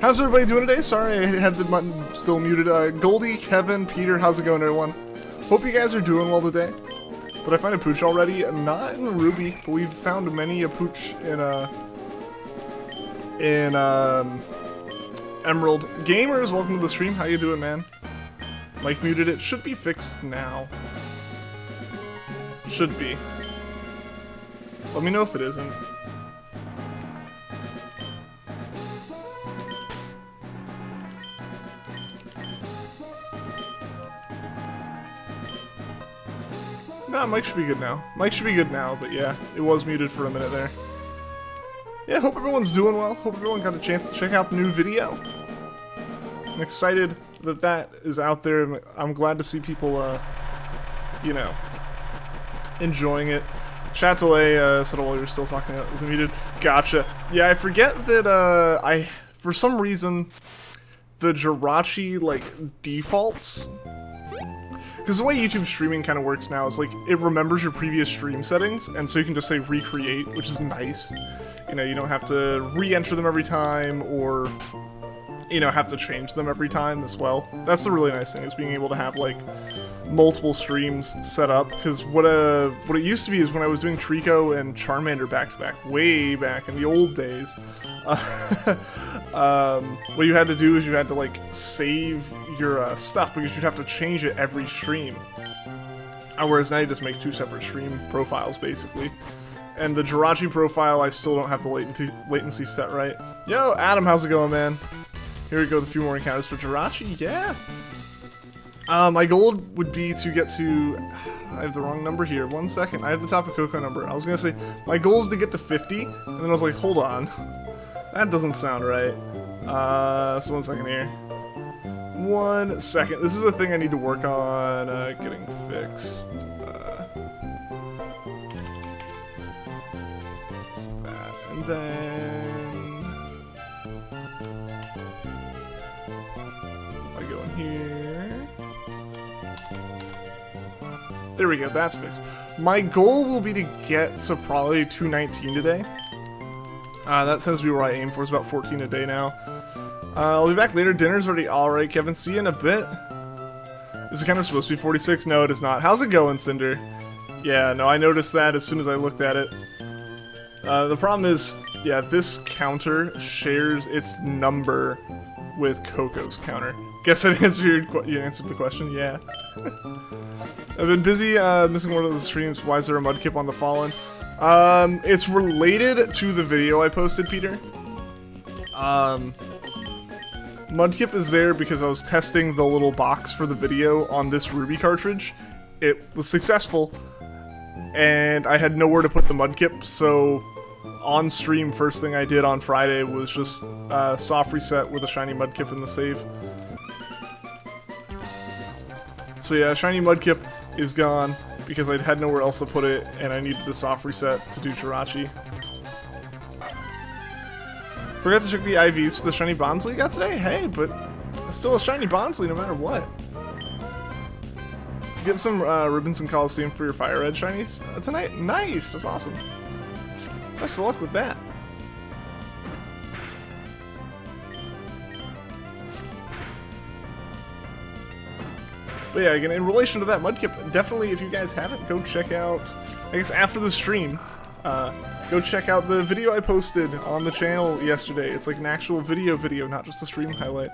How's everybody doing today? Sorry, I had the button still muted. Goldie, Kevin, Peter, how's it going, everyone? Hope you guys are doing well today. Did I find a pooch already? Not in Ruby, but we've found many a pooch in Emerald. Gamers, welcome to the stream. How you doing, man? Mike muted it. Should be fixed now. Should be. Let me know if it isn't. Nah, Mike should be good now. Mike should be good now, but yeah, it was muted for a minute there. Yeah, hope everyone's doing well. Hope everyone got a chance to check out the new video. I'm excited that that is out there. I'm glad to see people, you know, enjoying it. Chatelet said, while you're still talking with the muted. Gotcha. Yeah, I forget that, for some reason, the Jirachi, like, defaults. Because the way YouTube streaming kind of works now is, like, it remembers your previous stream settings, and so you can just say recreate, which is nice. You know, you don't have to re-enter them every time, or, you know, have to change them every time as well. That's the really nice thing, is being able to have, like, multiple streams set up. Because what it used to be is when I was doing Trico and Charmander back-to-back, way back in the old days, what you had to do is you had to, like, save your stuff, because you'd have to change it every stream. Whereas now you just make two separate stream profiles, basically. And the Jirachi profile, I still don't have the latency set right. Yo, Adam, how's it going, man? Here we go with a few more encounters for Jirachi, yeah! My goal would be to get to... I have the wrong number here, 1 second. I have the Tapu Koko number. I was gonna say, my goal is to get to 50, and then I was like, hold on. That doesn't sound right. So 1 second here. 1 second. This is a thing I need to work on getting fixed. That, and then if I go in here, there we go. That's fixed. My goal will be to get to probably 219 today. That tends to be where I aim for. It's about 14 a day now. I'll be back later. Dinner's already alright, Kevin. See you in a bit. Is it kind of supposed to be 46? No, it is not. How's it going, Cinder? Yeah, no, I noticed that as soon as I looked at it. The problem is, yeah, this counter shares its number with Coco's counter. Guess I you answered the question, yeah. I've been busy missing one of the streams. Why is there a Mudkip on the Fallen? It's related to the video I posted, Peter. Mudkip is there because I was testing the little box for the video on this Ruby cartridge. It was successful, and I had nowhere to put the Mudkip, so on stream, first thing I did on Friday was just soft reset with a shiny Mudkip in the save. So yeah, shiny Mudkip is gone because I had nowhere else to put it, and I needed the soft reset to do Jirachi. Forgot to check the IVs for the shiny Bonsly you got today? Hey, but it's still a shiny Bonsly no matter what. Get some ribbons in Coliseum for your Fire Red shinies tonight? Nice! That's awesome. Best of luck with that. But yeah, again, in relation to that Mudkip, definitely, if you guys haven't, go check out, I guess after the stream, go check out the video I posted on the channel yesterday. It's like an actual video, not just a stream highlight.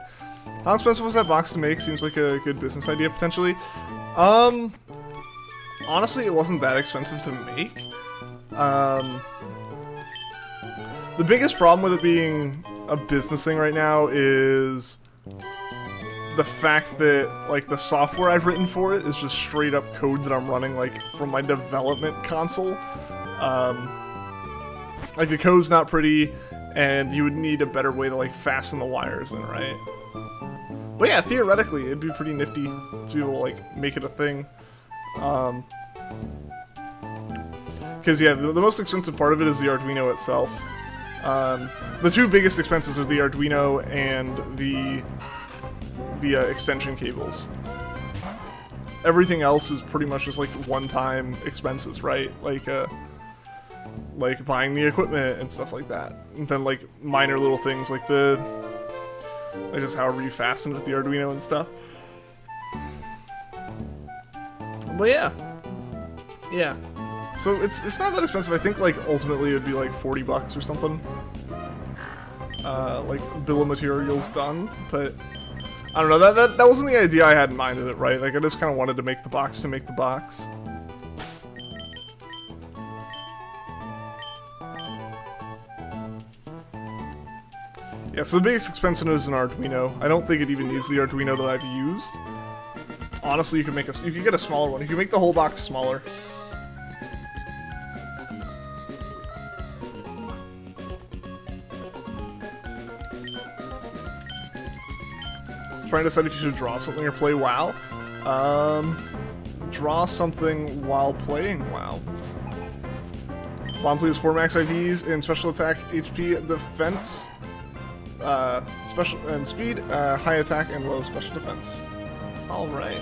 How expensive was that box to make? Seems like a good business idea, potentially. Honestly, it wasn't that expensive to make. The biggest problem with it being a business thing right now is the fact that, like, the software I've written for it is just straight up code that I'm running, like, from my development console. Like, the code's not pretty, and you would need a better way to, like, fasten the wires in, right? But yeah, theoretically, it'd be pretty nifty to be able to, like, make it a thing. Because, yeah, the most expensive part of it is the Arduino itself. The two biggest expenses are the Arduino and the extension cables. Everything else is pretty much just like one-time expenses, right? Like buying the equipment and stuff like that. And then like minor little things like the Like just however you fasten it with the Arduino and stuff. But yeah. Yeah. So it's not that expensive. I think like ultimately it'd be like 40 bucks or something. Like bill of materials done, but I don't know, that wasn't the idea I had in mind with it, right? Like I just kind of wanted to make the box to make the box. Yeah, so the biggest expense in it is an Arduino. I don't think it even needs the Arduino that I've used. Honestly, you could get a smaller one. You can make the whole box smaller. Trying to decide if you should draw something or play WoW. Draw something while playing WoW. Bonsley has 4 max IVs in special attack, HP, defense, special and speed, high attack, and low special defense. All right.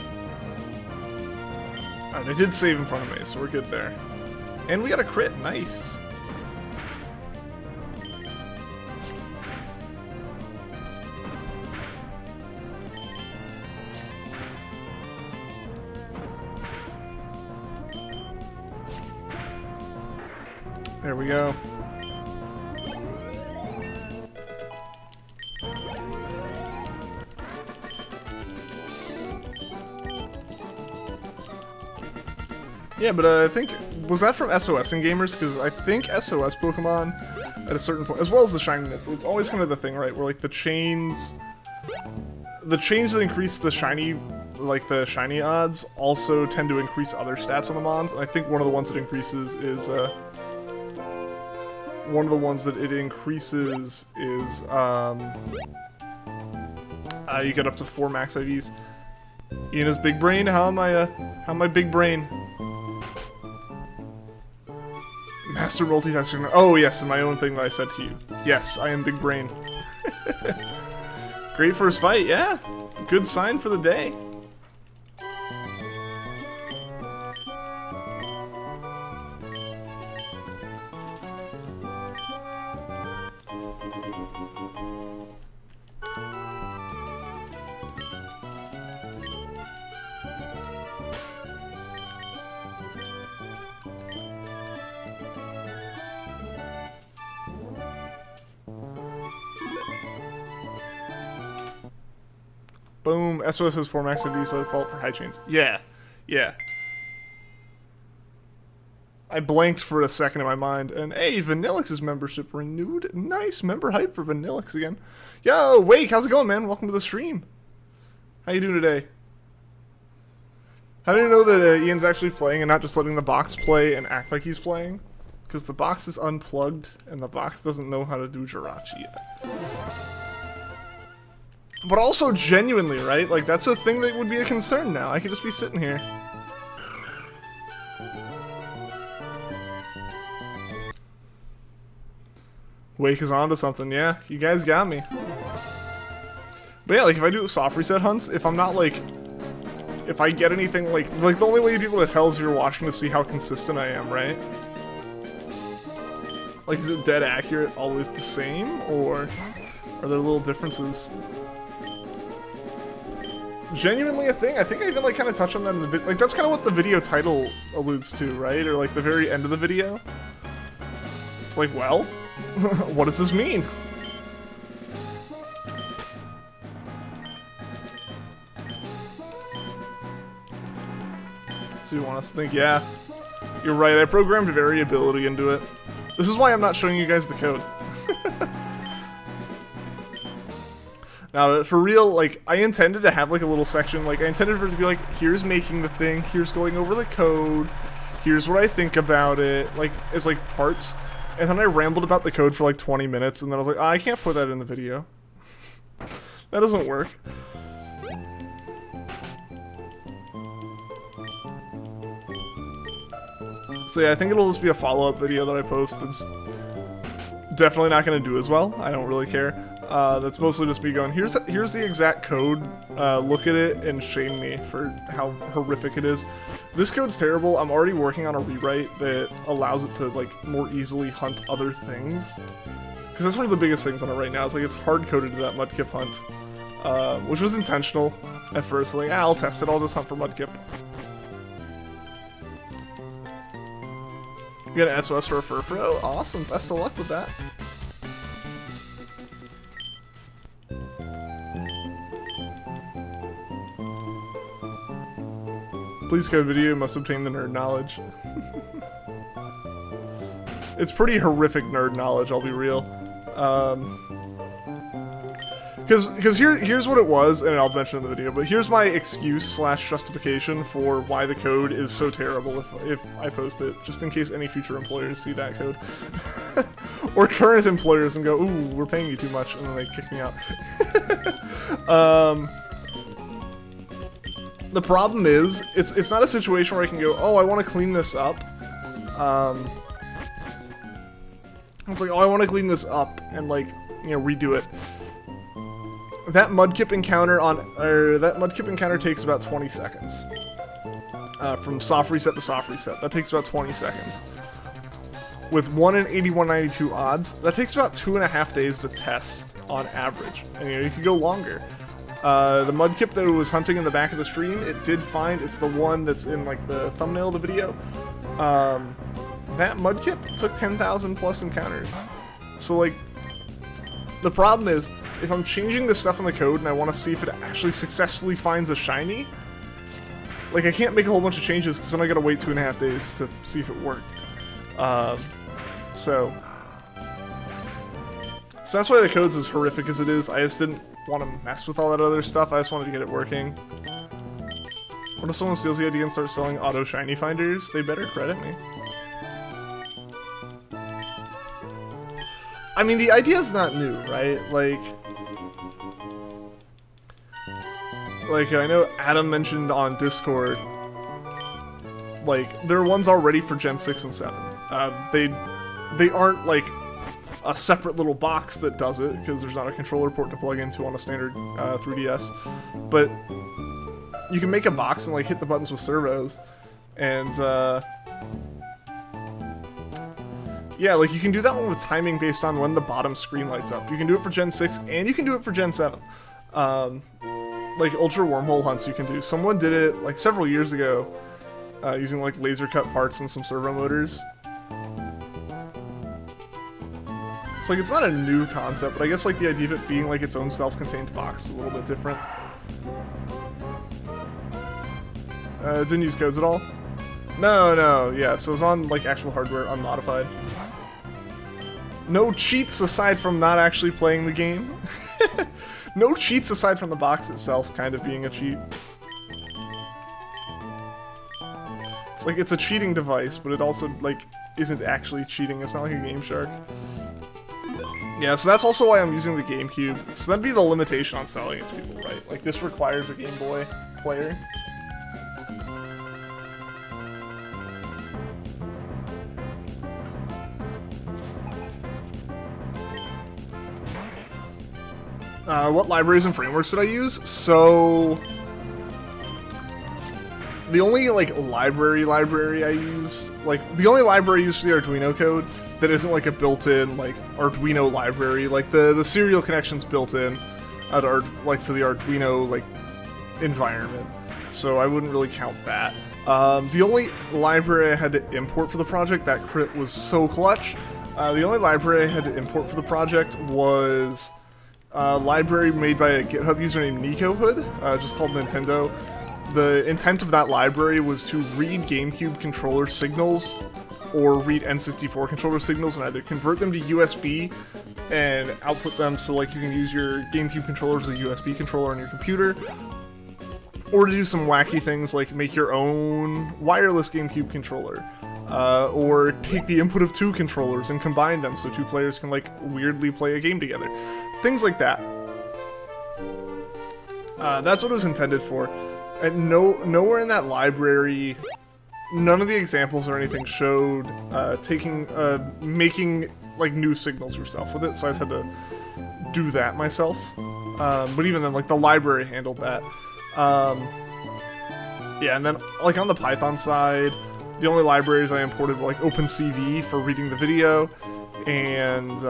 They did save in front of me, so we're good there. And we got a crit. Nice. There we go. Yeah, but I think, was that from SOS in Gamers? Because I think SOS Pokemon, at a certain point, as well as the shininess, it's always kind of the thing, right? Where like the chains that increase the shiny, like the shiny odds, also tend to increase other stats on the mons. And I think one of the ones that increases is, you get up to 4 max IVs. Ian big brain. How am I big brain? Master multitasking. Oh yes, and my own thing that I said to you. Yes, I am big brain. Great first fight, yeah. Good sign for the day. Boom. SOS has 4 max IVs by default for high chains. Yeah. Yeah. I blanked for a second in my mind, and hey, Vanillix's membership renewed. Nice member hype for Vanillix again. Yo, Wake, how's it going, man? Welcome to the stream. How you doing today? How do you know that Ian's actually playing and not just letting the box play and act like he's playing? Because the box is unplugged, and the box doesn't know how to do Jirachi yet. But also genuinely, right? Like, that's a thing that would be a concern now. I could just be sitting here. Wake is onto something, yeah. You guys got me. But yeah, like, if I do soft reset hunts, if I'm not, like... If I get anything, like the only way you'd be able to tell is if you're watching to see how consistent I am, right? Like, is it dead accurate, always the same? Or are there little differences? Genuinely a thing. I think I even like kind of touched on that in the video. Like that's kind of what the video title alludes to, right? Or like the very end of the video. It's like, well, what does this mean? So you want us to think, yeah, you're right. I programmed variability into it. This is why I'm not showing you guys the code. Now, for real, like, I intended to have, like, a little section, like, I intended for it to be, like, here's making the thing, here's going over the code, here's what I think about it, like, it's, like, parts, and then I rambled about the code for, like, 20 minutes, and then I was like, oh, I can't put that in the video. That doesn't work. So yeah, I think it'll just be a follow-up video that I post that's definitely not going to do as well, I don't really care. That's mostly just me going, here's the exact code, look at it and shame me for how horrific it is. This code's terrible. I'm already working on a rewrite that allows it to, like, more easily hunt other things. Because that's one of the biggest things on it right now, is like it's hard-coded to that mudkip hunt. which was intentional at first. Like, I'll test it, I'll just hunt for Mudkip. You got an SOS for a Furfrou? Awesome, best of luck with that. Please code video, must obtain the nerd knowledge. It's pretty horrific nerd knowledge, I'll be real. Because here's what it was, and I'll mention in the video, but here's my excuse slash justification for why the code is so terrible if I post it, just in case any future employers see that code. Or current employers and go, ooh, we're paying you too much, and then they kick me out. The problem is, it's not a situation where I can go, oh, I want to clean this up. It's like, oh, I want to clean this up and, like, you know, redo it. That Mudkip encounter takes about 20 seconds. From soft reset to soft reset. That takes about 20 seconds. With 1 in 8192 odds, that takes about 2.5 days to test on average. And, you know, you could go longer. The Mudkip that it was hunting in the back of the stream, it did find, it's the one that's in, like, the thumbnail of the video. That Mudkip took 10,000 plus encounters. So, like, the problem is, if I'm changing the stuff in the code and I want to see if it actually successfully finds a shiny, like, I can't make a whole bunch of changes because then I gotta wait 2.5 days to see if it worked. So that's why the code's as horrific as it is. I just didn't want to mess with all that other stuff. I just wanted to get it working. What if someone steals the idea and starts selling auto shiny finders? They better credit me. I mean, the idea's not new, right? Like, I know Adam mentioned on Discord, like, there are ones already for Gen 6 and 7. They aren't, like, a separate little box that does it, because there's not a controller port to plug into on a standard 3DS. But you can make a box and, like, hit the buttons with servos, and, yeah, like, you can do that one with timing based on when the bottom screen lights up. You can do it for Gen 6, and you can do it for Gen 7. Like, Ultra Wormhole hunts you can do. Someone did it, like, several years ago, using, like, laser cut parts and some servo motors. It's like, it's not a new concept, but I guess, like, the idea of it being, like, its own self-contained box is a little bit different. Didn't use codes at all? No, yeah, so it's on, like, actual hardware, unmodified. No cheats aside from not actually playing the game. No cheats aside from the box itself kind of being a cheat. It's like, it's a cheating device, but it also, like, isn't actually cheating. It's not like a Game Shark. Yeah, so that's also why I'm using the GameCube. So that'd be the limitation on selling it to people, right? Like, this requires a Game Boy Player. What libraries and frameworks did I use? So, the only, like, library I used, like, the only library I used for the Arduino code that isn't, like, a built-in, like, Arduino library, like, the serial connection's built in, to the Arduino, like, environment, so I wouldn't really count that. The only library I had to import for the project, that crit was so clutch, the only library I had to import for the project was a library made by a GitHub user named Nico Hood, just called Nintendo. The intent of that library was to read GameCube controller signals or read N64 controller signals and either convert them to USB and output them so, like, you can use your GameCube controller as a USB controller on your computer, or to do some wacky things like make your own wireless GameCube controller, or take the input of 2 controllers and combine them so 2 players can, like, weirdly play a game together. Things like that. That's what it was intended for. And nowhere in that library, none of the examples or anything showed making, like, new signals yourself with it, so I just had to do that myself. But even then, like, the library handled that. Yeah, and then, like, on the Python side, the only libraries I imported were, like, OpenCV for reading the video, and,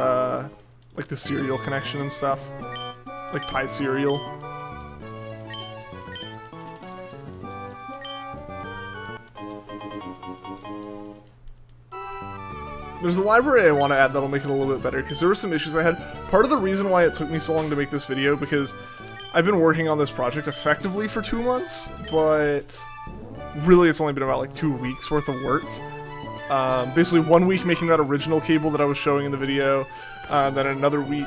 like, the serial connection and stuff. Like, PySerial. There's a library I want to add that'll make it a little bit better, because there were some issues I had. Part of the reason why it took me so long to make this video, because I've been working on this project effectively for 2 months, but really it's only been about like 2 weeks worth of work. Basically 1 week making that original cable that I was showing in the video, then another week,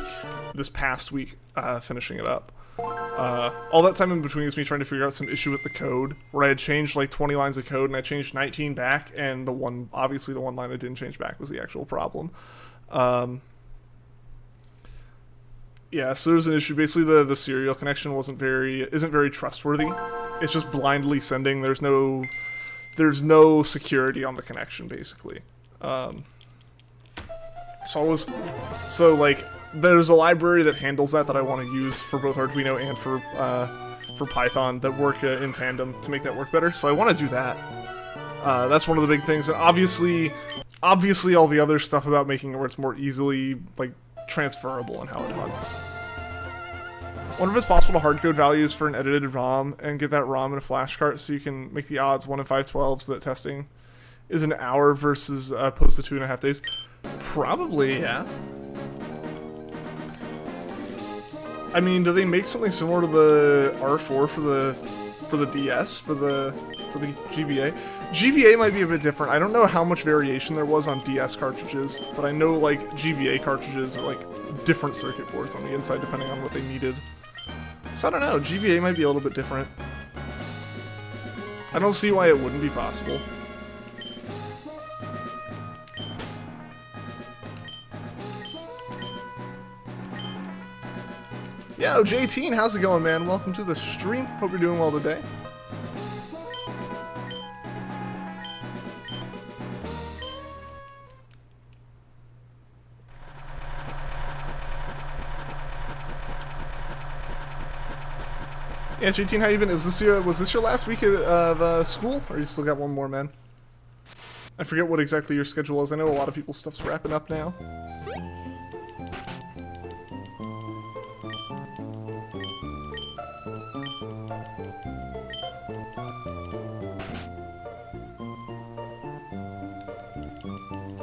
this past week, finishing it up. All that time in between is me trying to figure out some issue with the code, where I had changed like 20 lines of code and I changed 19 back, and obviously the one line I didn't change back was the actual problem. Yeah, so there's an issue. Basically the serial connection isn't very trustworthy. It's just blindly sending. There's no security on the connection, basically. So like, there's a library that handles that I want to use for both Arduino and for Python that work in tandem to make that work better. So I want to do that. That's one of the big things. And obviously all the other stuff about making it where it's more easily like transferable and how it hunts. I wonder if it's possible to hardcode values for an edited ROM and get that ROM in a flashcart so you can make the odds 1 in 512 so that testing is an hour versus opposed to 2.5 days. Probably, yeah. I mean, do they make something similar to the R4 for the DS, for the GBA? GBA might be a bit different. I don't know how much variation there was on DS cartridges, but I know like GBA cartridges are like different circuit boards on the inside depending on what they needed. So I don't know, GBA might be a little bit different. I don't see why it wouldn't be possible. Yo, J-Teen, how's it going, man? Welcome to the stream. Hope you're doing well today. Yeah, J-Teen, how you been? Was this your last week of school? Or you still got one more, man? I forget what exactly your schedule is. I know a lot of people's stuff's wrapping up now.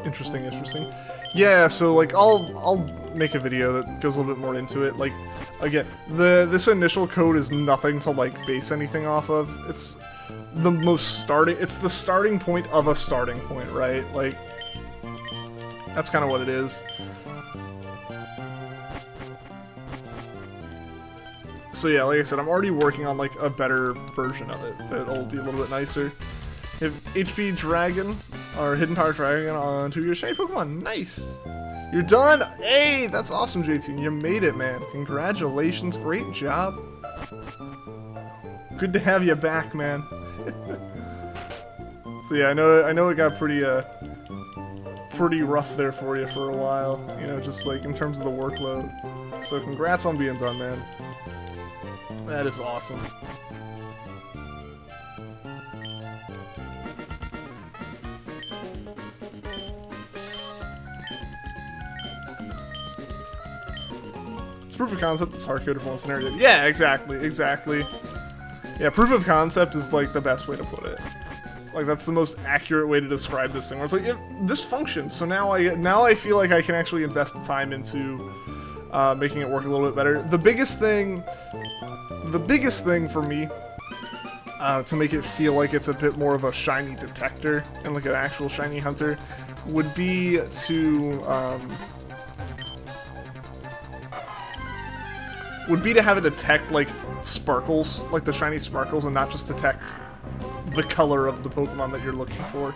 Interesting. Yeah, so like I'll make a video that goes a little bit more into it. Like, again, this initial code is nothing to like base anything off of. It's the starting point of a starting point, right? Like, that's kind of what it is. So yeah, like I said, I'm already working on like a better version of it that'll be a little bit nicer. If HP Dragon, or Hidden Power Dragon on 2 years shiny Pokemon. Nice! You're done? Hey, that's awesome, JT. You made it, man. Congratulations. Great job. Good to have you back, man. So yeah, I know it got pretty rough there for you for a while. You know, just like in terms of the workload. So congrats on being done, man. That is awesome. Proof of concept that's hard-coded for one scenario. Yeah, exactly. Yeah, proof of concept is like the best way to put it. Like, that's the most accurate way to describe this thing. Where it's like, this functions, so now I feel like I can actually invest the time into making it work a little bit better. The biggest thing for me to make it feel like it's a bit more of a shiny detector and like an actual shiny hunter would be to have it detect, like, sparkles, like the shiny sparkles, and not just detect the color of the Pokemon that you're looking for.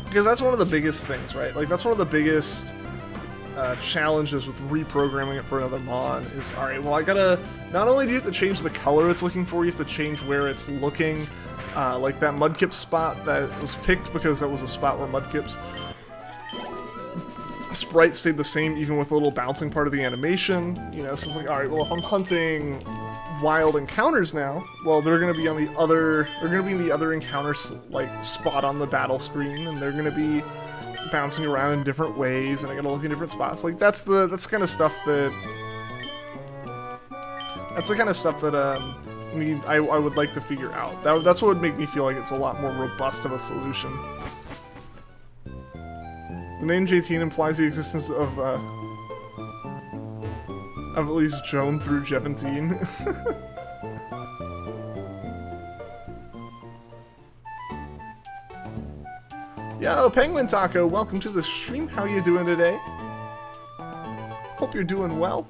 Because that's one of the biggest things, right? Like, that's one of the biggest challenges with reprogramming it for another Mon is, alright, well, I gotta, not only do you have to change the color it's looking for, you have to change where it's looking. Like that Mudkip spot that was picked because that was a spot where Mudkip's sprite stayed the same even with a little bouncing part of the animation, you know, so it's like, alright, well, if I'm hunting wild encounters now, well, they're gonna be in the other encounter, like, spot on the battle screen, and they're gonna be bouncing around in different ways, and I gotta look in different spots. Like, that's the kind of stuff that, I would like to figure out. That's what would make me feel like it's a lot more robust of a solution. The name J-teen implies the existence of at least Joan through Jeventine. Yo, Penguin Taco, welcome to the stream. How you doing today? Hope you're doing well.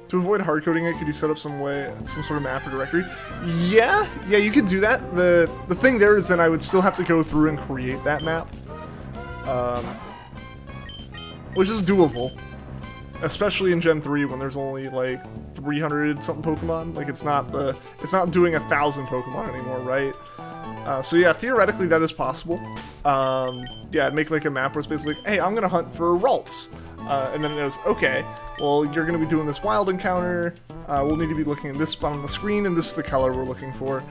To avoid hard-coding it, could you set up some sort of map or directory? Yeah, you could do that. The thing there is then I would still have to go through and create that map. Which is doable. Especially in Gen 3 when there's only like 300 something Pokemon. Like it's not doing 1,000 Pokemon anymore, right? So yeah, theoretically that is possible. Yeah, make like a map where it's basically like, hey, I'm gonna hunt for Ralts. And then it knows, okay, well, you're going to be doing this wild encounter, we'll need to be looking at this spot on the screen, and this is the color we're looking for.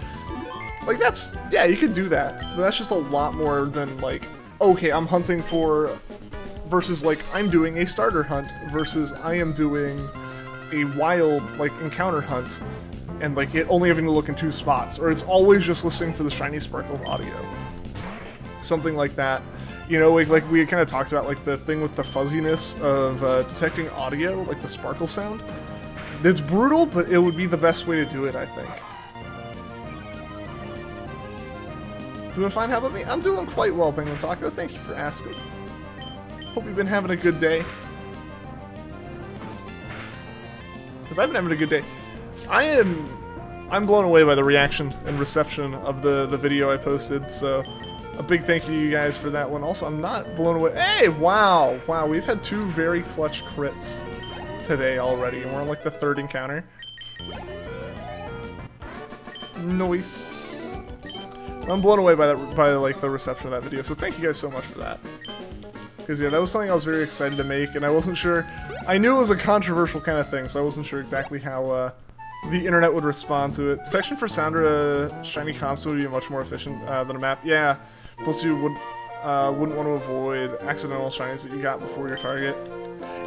Like, yeah, you could do that, but that's just a lot more than, like, okay, I'm hunting for, versus, like, I'm doing a starter hunt, versus I am doing a wild, like, encounter hunt, and, like, it only having to look in 2 spots, or it's always just listening for the shiny sparkle audio. Something like that. You know, like we kind of talked about, like, the thing with the fuzziness of detecting audio, like the sparkle sound. It's brutal, but it would be the best way to do it, I think. Doing fine, how about me? I'm doing quite well, Penguin Taco. Thank you for asking. Hope you've been having a good day. Because I've been having a good day. I'm blown away by the reaction and reception of the video I posted, so... A big thank you to you guys for that one. Also, I'm not blown away. Hey, wow, we've had 2 very clutch crits today already, and we're on like the 3rd encounter. Nice. I'm blown away by like the reception of that video. So thank you guys so much for that. Because yeah, that was something I was very excited to make, and I wasn't sure. I knew it was a controversial kind of thing, so I wasn't sure exactly how the internet would respond to it. Detection for sound or a shiny console would be much more efficient than a map. Yeah. Plus, you wouldn't want to avoid accidental shinies that you got before your target.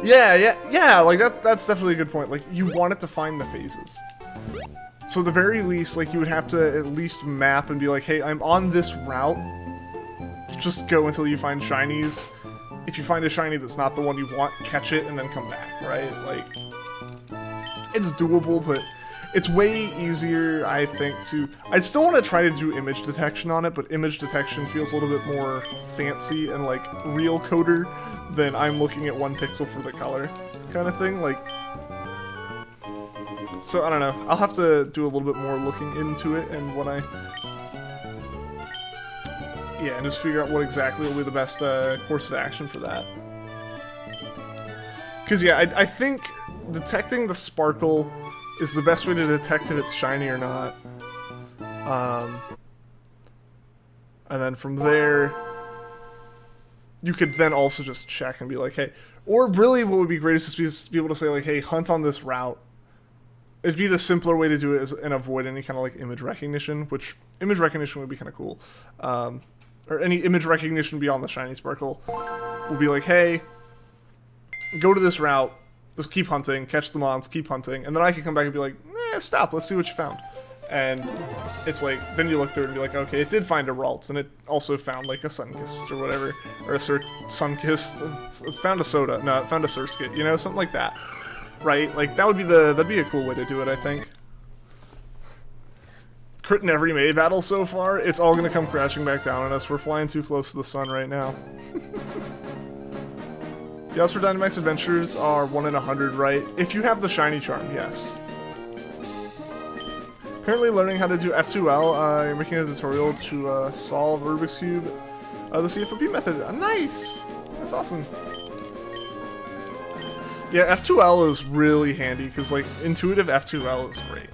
Yeah, like, that's definitely a good point. Like, you want it to find the phases. So at the very least, like, you would have to at least map and be like, hey, I'm on this route. Just go until you find shinies. If you find a shiny that's not the one you want, catch it and then come back, right? Like, it's doable, but... It's way easier, I think, to... I'd still want to try to do image detection on it, but image detection feels a little bit more fancy and, like, real coder than I'm looking at 1 pixel for the color kind of thing. Like... So, I don't know. I'll have to do a little bit more looking into it and what I... Yeah, and just figure out what exactly will be the best course of action for that. Because, yeah, I think detecting the sparkle... is the best way to detect if it's shiny or not. And then from there, you could then also just check and be like, hey, or really what would be great is just be able to say like, hey, hunt on this route. It'd be the simpler way to do it and avoid any kind of like image recognition, which image recognition would be kind of cool. Or any image recognition beyond the shiny sparkle will be like, hey, go to this route. Just keep hunting, catch the mons, keep hunting, and then I can come back and be like, stop, let's see what you found. And it's like, then you look through it and be like, okay, it did find a Ralts, and it also found like a Sunkissed or whatever, or a Sunkissed, it found a Soda, no, it found a Surskit, you know, something like that, right? Like, that'd be a cool way to do it, I think. Crit in every May battle so far, it's all gonna come crashing back down on us, we're flying too close to the sun right now. The odds for Dynamax Adventures are 1 in 100, right? If you have the shiny charm, yes. Currently learning how to do F2L. You're making a tutorial to solve Rubik's Cube. The CFOP method. Nice! That's awesome. Yeah, F2L is really handy, because, like, intuitive F2L is great.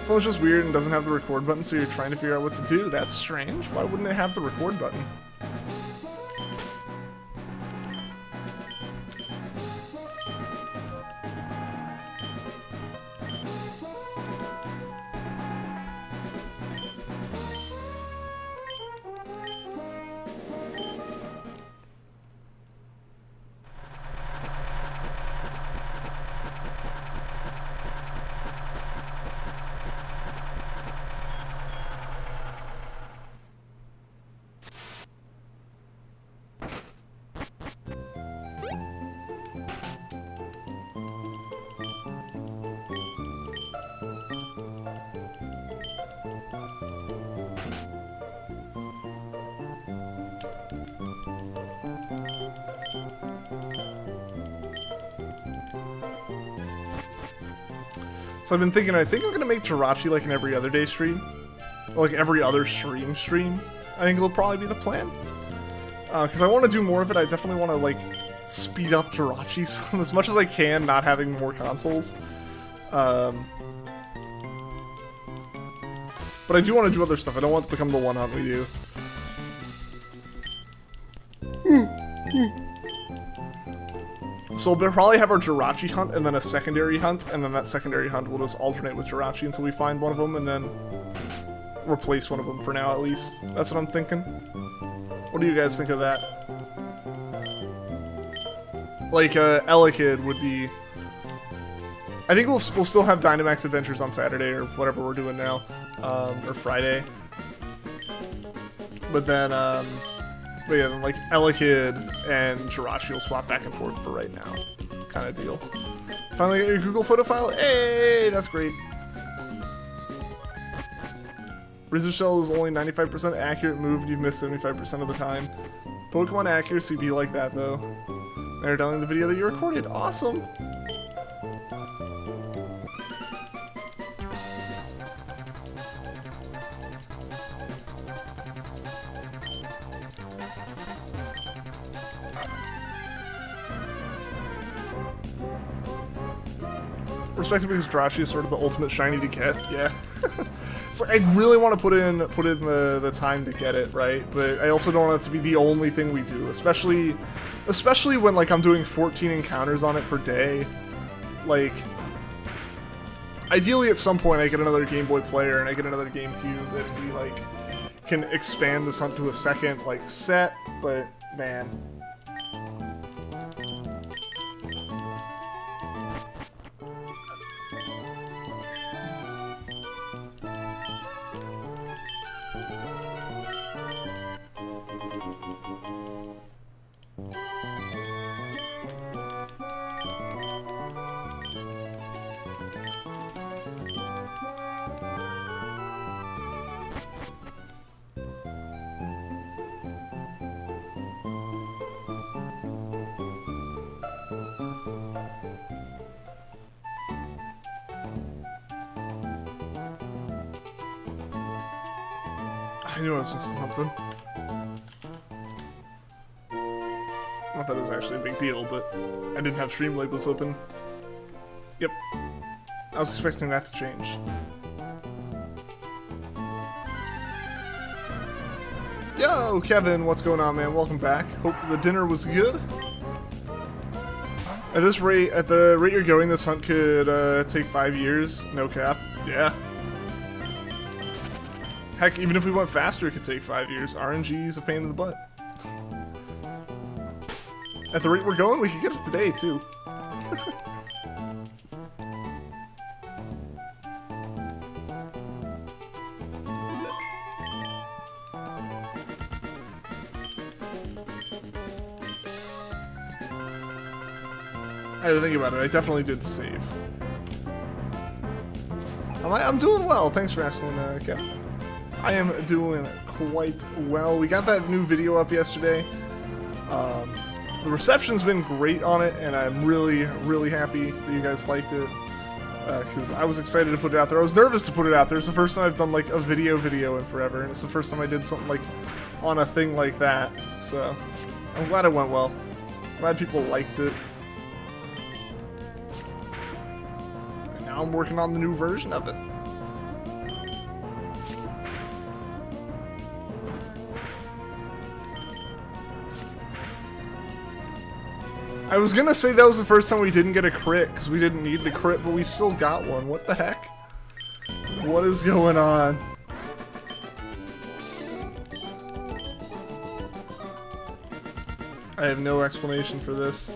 Phone's just weird and doesn't have the record button, so you're trying to figure out what to do. That's strange. Why wouldn't it have the record button? So I've been thinking, I think I'm gonna make Jirachi like an every other day stream. Or like every other stream. I think it'll probably be the plan. Because I want to do more of it. I definitely want to like speed up Jirachi as much as I can, not having more consoles. But I do want to do other stuff. I don't want to become the one hunt we do. So we'll probably have our Jirachi hunt and then a secondary hunt, and then that secondary hunt will just alternate with Jirachi until we find one of them, and then replace one of them for now at least. That's what I'm thinking. What do you guys think of that? Like, Elekid would be... I think we'll still have Dynamax Adventures on Saturday or whatever we're doing now, or Friday. But then, but yeah, then like Elekid and Jirachi will swap back and forth for right now, kind of deal. Finally got your Google photo file. Hey, that's great. Razor Shell is only 95% accurate move, and you've missed 75% of the time. Pokemon accuracy be like that though. Now you're downloading the video that you recorded. Awesome. Respectively, because Jirachi is sort of the ultimate shiny to get, yeah. So I really want to put in the time to get it, right? But I also don't want it to be the only thing we do, especially when like I'm doing 14 encounters on it per day. Like, ideally at some point I get another GameBoy Player and I get another GameCube and we like can expand this hunt to a second like set, but man. I knew I was missing something. Not that it was actually a big deal, but I didn't have stream labels open. Yep. I was expecting that to change. Yo, Kevin, what's going on, man? Welcome back. Hope the dinner was good. At this rate, at the rate you're going, this hunt could take 5 years. No cap. Yeah. Heck, even if we went faster, it could take 5 years. RNG is a pain in the butt. At the rate we're going, we could get it today, too. I had to think about it. I definitely did save. I'm doing well. Thanks for asking, Kevin. I am doing quite well. We got that new video up yesterday. The reception's been great on it, and I'm really, really happy that you guys liked it. Because I was excited to put it out there. I was nervous to put it out there. It's the first time I've done like a video in forever, and it's the first time I did something like on a thing like that. So I'm glad it went well. Glad people liked it. And now I'm working on the new version of it. I was gonna say that was the first time we didn't get a crit, because we didn't need the crit, but we still got one. What the heck? What is going on? I have no explanation for this.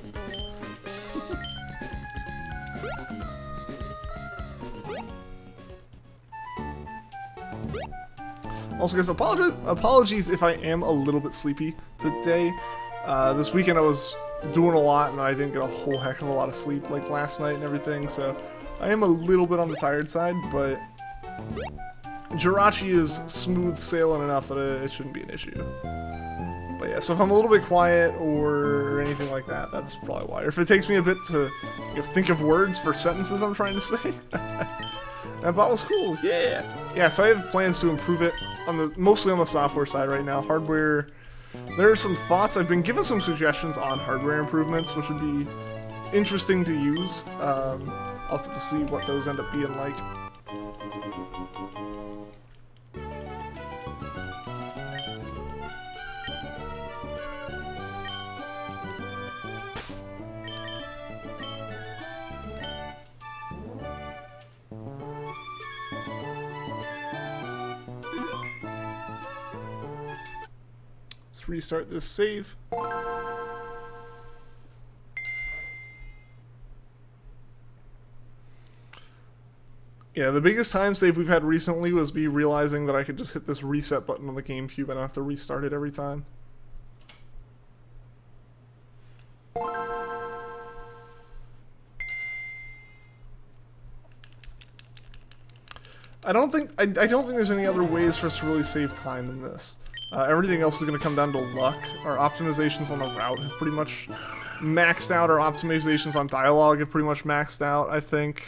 Also, guys, apologies if I am a little bit sleepy today. This weekend I was doing a lot and I didn't get a whole heck of a lot of sleep like last night and everything, so I am a little bit on the tired side, but Jirachi is smooth sailing enough that it shouldn't be an issue. But Yeah, so if I'm a little bit quiet or anything like that, that's probably why. Or if it takes me a bit to think of words for sentences I'm trying to say. That bot was cool, yeah! Yeah, so I have plans to improve it mostly on the software side right now. Hardware, there are some thoughts. I've been given some suggestions on hardware improvements, which would be interesting to use. Also to see what those end up being like. Let's restart this save. Yeah, the biggest time save we've had recently was me realizing that I could just hit this reset button on the GameCube and I don't have to restart it every time. I don't think there's any other ways for us to really save time in this. Everything else is going to come down to luck. Our optimizations on the route have pretty much maxed out. Our optimizations on dialogue have pretty much maxed out, I think.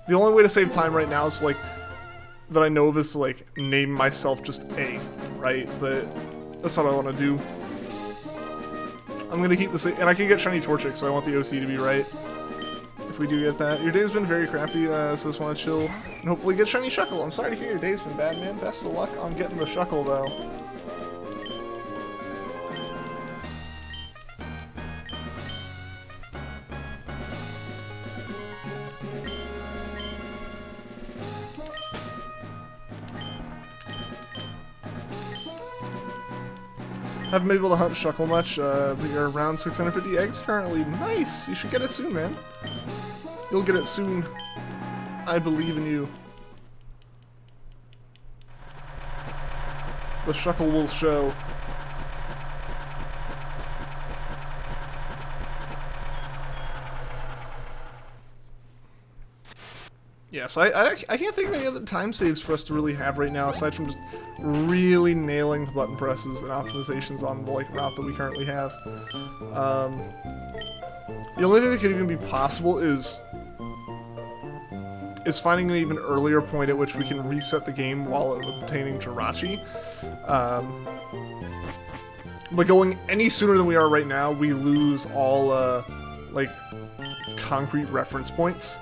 The only way to save time right now is like that I know of is to like name myself just A, right? But that's not what I want to do. I'm gonna keep this, and I can get shiny Torchic, so I want the OC to be right. If we do get that, your day's been very crappy, so just want to chill and hopefully get shiny Shuckle. I'm sorry to hear your day's been bad, man. Best of luck on getting the Shuckle though. Haven't been able to hunt Shuckle much, but you're around 650 eggs currently. Nice! You should get it soon, man. You'll get it soon. I believe in you. The Shuckle will show. Yeah, so I can't think of any other time saves for us to really have right now, aside from just really nailing the button presses and optimizations on the route that we currently have. The only thing that could even be possible is finding an even earlier point at which we can reset the game while obtaining Jirachi. But going any sooner than we are right now, we lose all concrete reference points.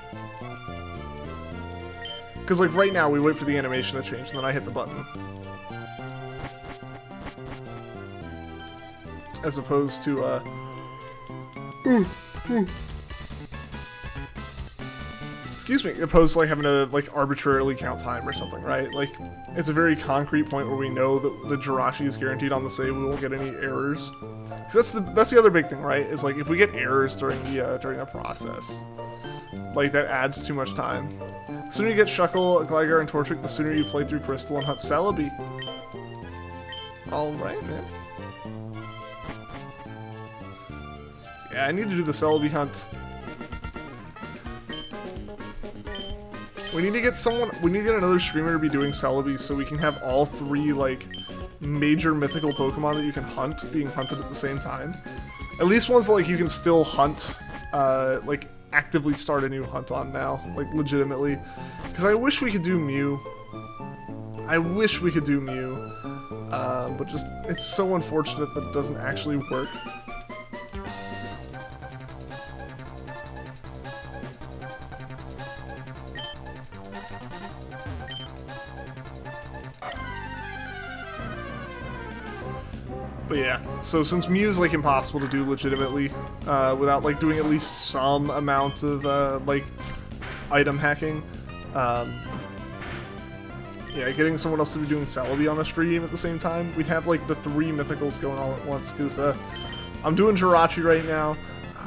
Because, right now, we wait for the animation to change, and then I hit the button. As opposed to, excuse me, opposed to, having to, arbitrarily count time or something, right? It's a very concrete point where we know that the Jirachi is guaranteed on the save, we won't get any errors. Because that's the other big thing, right? Is, if we get errors during the process, that adds too much time. The sooner you get Shuckle, Gligar, and Torchic, the sooner you play through Crystal and hunt Celebi. Alright, man. Yeah, I need to do the Celebi hunt. We need to get another streamer to be doing Celebi so we can have all three, major mythical Pokemon that you can hunt being hunted at the same time. At least ones that, you can still hunt, actively start a new hunt on now, legitimately. Because I wish we could do Mew. But just, it's so unfortunate that it doesn't actually work. But yeah, so since Mew is impossible to do legitimately, without doing at least some amount of item hacking, yeah, getting someone else to be doing Celebi on a stream at the same time, we'd have the three mythicals going all at once. Because I'm doing Jirachi right now.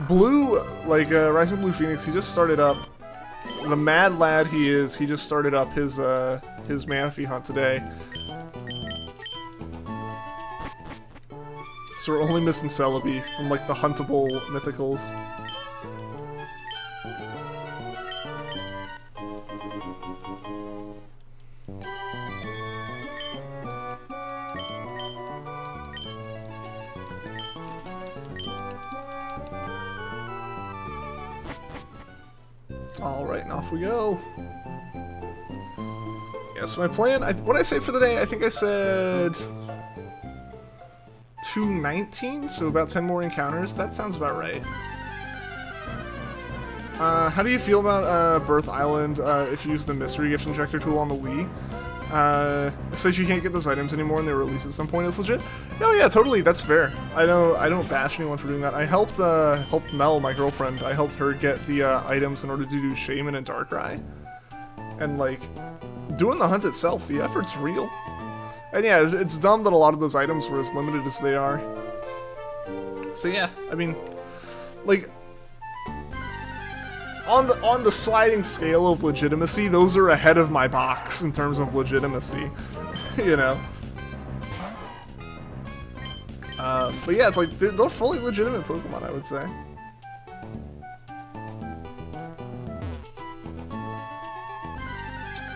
Blue, Rising Blue Phoenix, he just started up. The mad lad he is, he just started up his Manaphy hunt today. So we're only missing Celebi from, the huntable mythicals. Alright, and off we go. Yeah, so my plan, what did I say for the day? I think I said 219, so about 10 more encounters. That sounds about right. How do you feel about Birth Island if you use the Mystery Gift Injector tool on the Wii? It says you can't get those items anymore and they release at some point. It's legit. Oh yeah, totally, that's fair. I don't bash anyone for doing that. I helped Mel, my girlfriend, I helped her get the items in order to do Shaman and Darkrai. And like, doing the hunt itself, the effort's real. And yeah, it's dumb that a lot of those items were as limited as they are. So yeah, I mean, like, on the sliding scale of legitimacy, those are ahead of my box in terms of legitimacy, you know. But yeah, it's like they're fully legitimate Pokemon, I would say.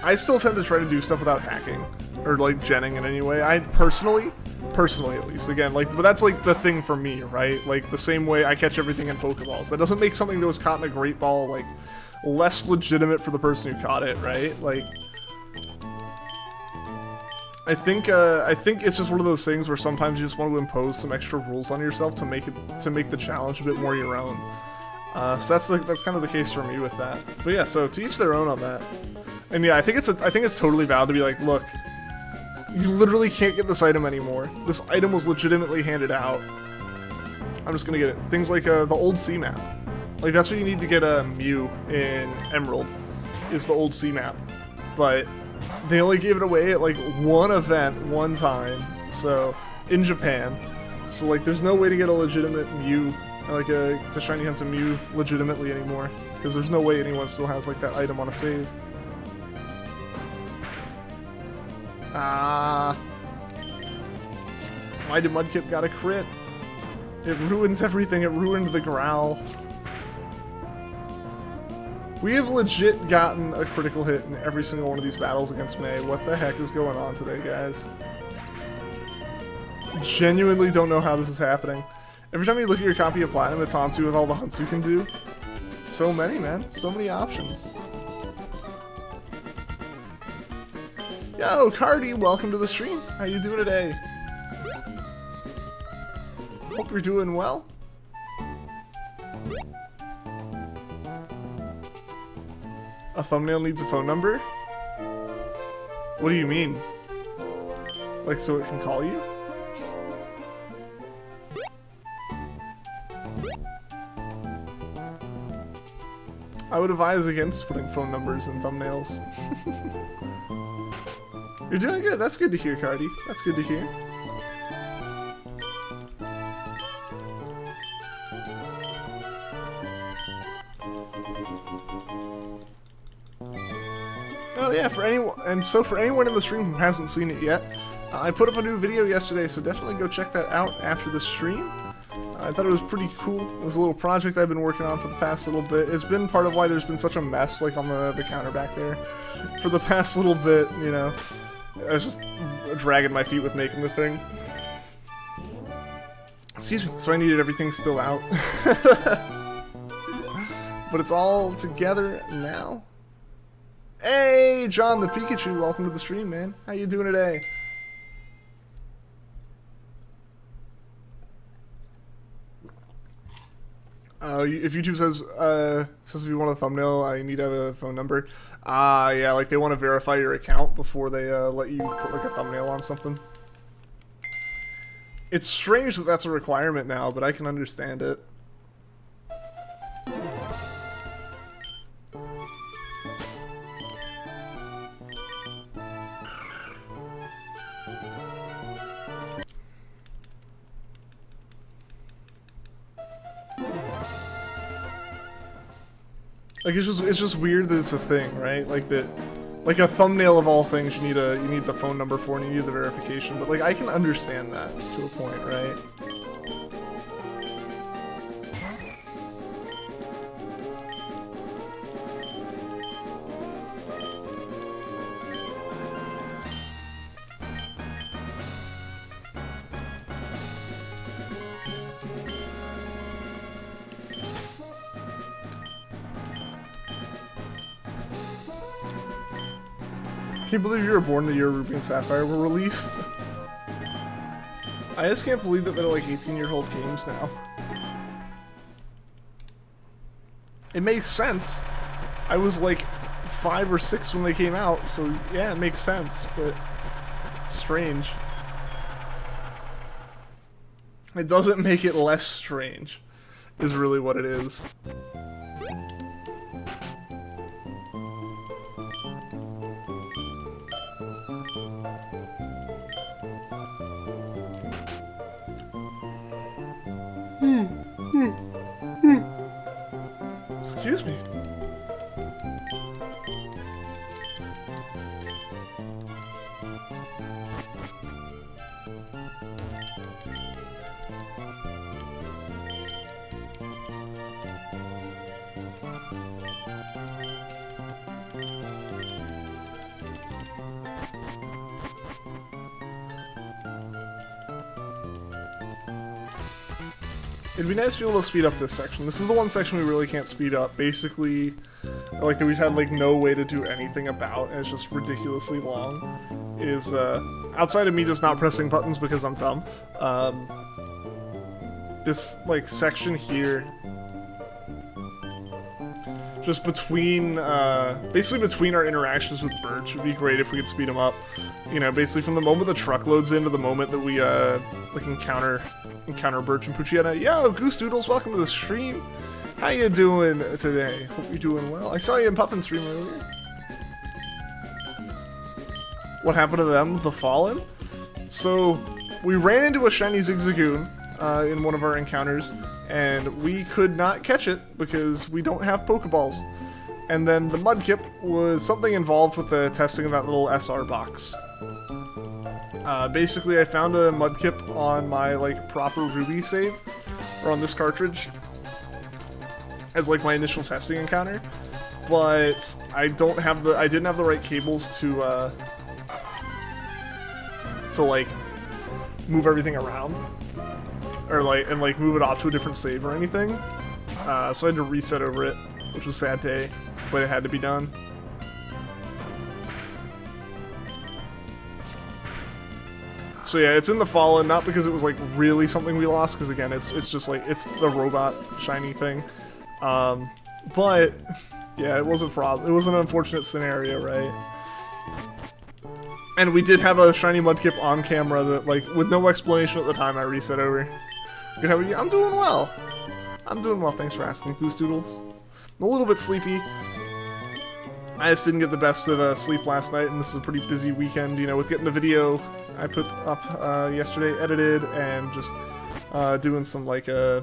I still tend to try to do stuff without hacking or like genning in any way. I personally at least, again, like, but that's like the thing for me, right? Like the same way I catch everything in Pokeballs. That doesn't make something that was caught in a Great Ball like less legitimate for the person who caught it, right? Like, I think it's just one of those things where sometimes you just want to impose some extra rules on yourself to make the challenge a bit more your own. So that's kind of the case for me with that. But yeah, so to each their own on that. And yeah, I think it's totally valid to be like, look, you literally can't get this item anymore. This item was legitimately handed out. I'm just gonna get it. Things like the old C map. Like that's what you need to get a Mew in Emerald, is the old C map. But they only gave it away at like one event, one time. So in Japan. So like there's no way to get a legitimate Mew, like to shiny hunt a Mew legitimately anymore. Because there's no way anyone still has like that item on a save. Why did Mudkip got a crit? It ruins everything. It ruined the Growl. We have legit gotten a critical hit in every single one of these battles against May. What the heck is going on today, guys? Genuinely don't know how this is happening. Every time you look at your copy of Platinum, it taunts you with all the hunts you can do. So many, man. So many options. Yo, Cardi, welcome to the stream. How you doing today? Hope you're doing well. A thumbnail needs a phone number? What do you mean? Like so it can call you? I would advise against putting phone numbers in thumbnails. You're doing good. That's good to hear, Cardi. That's good to hear. Oh yeah, for anyone, and so for anyone in the stream who hasn't seen it yet, I put up a new video yesterday, so definitely go check that out after the stream. I thought it was pretty cool. It was a little project I've been working on for the past little bit. It's been part of why there's been such a mess, like on the counter back there, for the past little bit, you know. I was just dragging my feet with making the thing. Excuse me. So I needed everything still out. But it's all together now. Hey, John the Pikachu, welcome to the stream, man. How you doing today? If YouTube says if you want a thumbnail, I need to have a phone number. Yeah, like they want to verify your account before they let you put like a thumbnail on something. It's strange that that's a requirement now, but I can understand it. Like it's just weird that it's a thing, right? Like that, like a thumbnail of all things, you need the phone number for, and you need the verification. But like I can understand that to a point, right? Can't believe you were born the year Ruby and Sapphire were released. I just can't believe that they're like 18-year-old games now. It makes sense. I was like 5 or 6 when they came out, so yeah, it makes sense, but it's strange. It doesn't make it less strange, is really what it is. Excuse me. It'd be nice to be able to speed up this section. This is the one section we really can't speed up. Basically, like, that we've had, like, no way to do anything about, and it's just ridiculously long, is, outside of me just not pressing buttons because I'm dumb, this, like, section here, just between, basically between our interactions with Birch would be great if we could speed them up. You know, basically from the moment the truck loads in to the moment that we, like, encounter Birch and Puccietta. Yo, Goose Doodles, welcome to the stream. How you doing today? Hope you're doing well. I saw you in Puffin stream earlier. What happened to them? The Fallen? So, we ran into a shiny Zigzagoon in one of our encounters, and we could not catch it because we don't have Pokeballs. And then the Mudkip was something involved with the testing of that little SR box. Basically, I found a Mudkip on my, like, proper Ruby save, or on this cartridge, as, like, my initial testing encounter, but I didn't have the right cables to, like, move everything around, or, like, and, like, move it off to a different save or anything, so I had to reset over it, which was a sad day, but it had to be done. So yeah, it's in the Fallen, not because it was like really something we lost, because again, it's just like, it's the robot shiny thing. But yeah, it was a problem. It was an unfortunate scenario, right? And we did have a shiny Mudkip on camera that, like, with no explanation at the time, I reset over. Good, how are you? I'm doing well. I'm doing well, thanks for asking, Goose Doodles. I'm a little bit sleepy. I just didn't get the best of sleep last night, and this is a pretty busy weekend, you know, with getting the video I put up yesterday edited, and just doing some, like, doing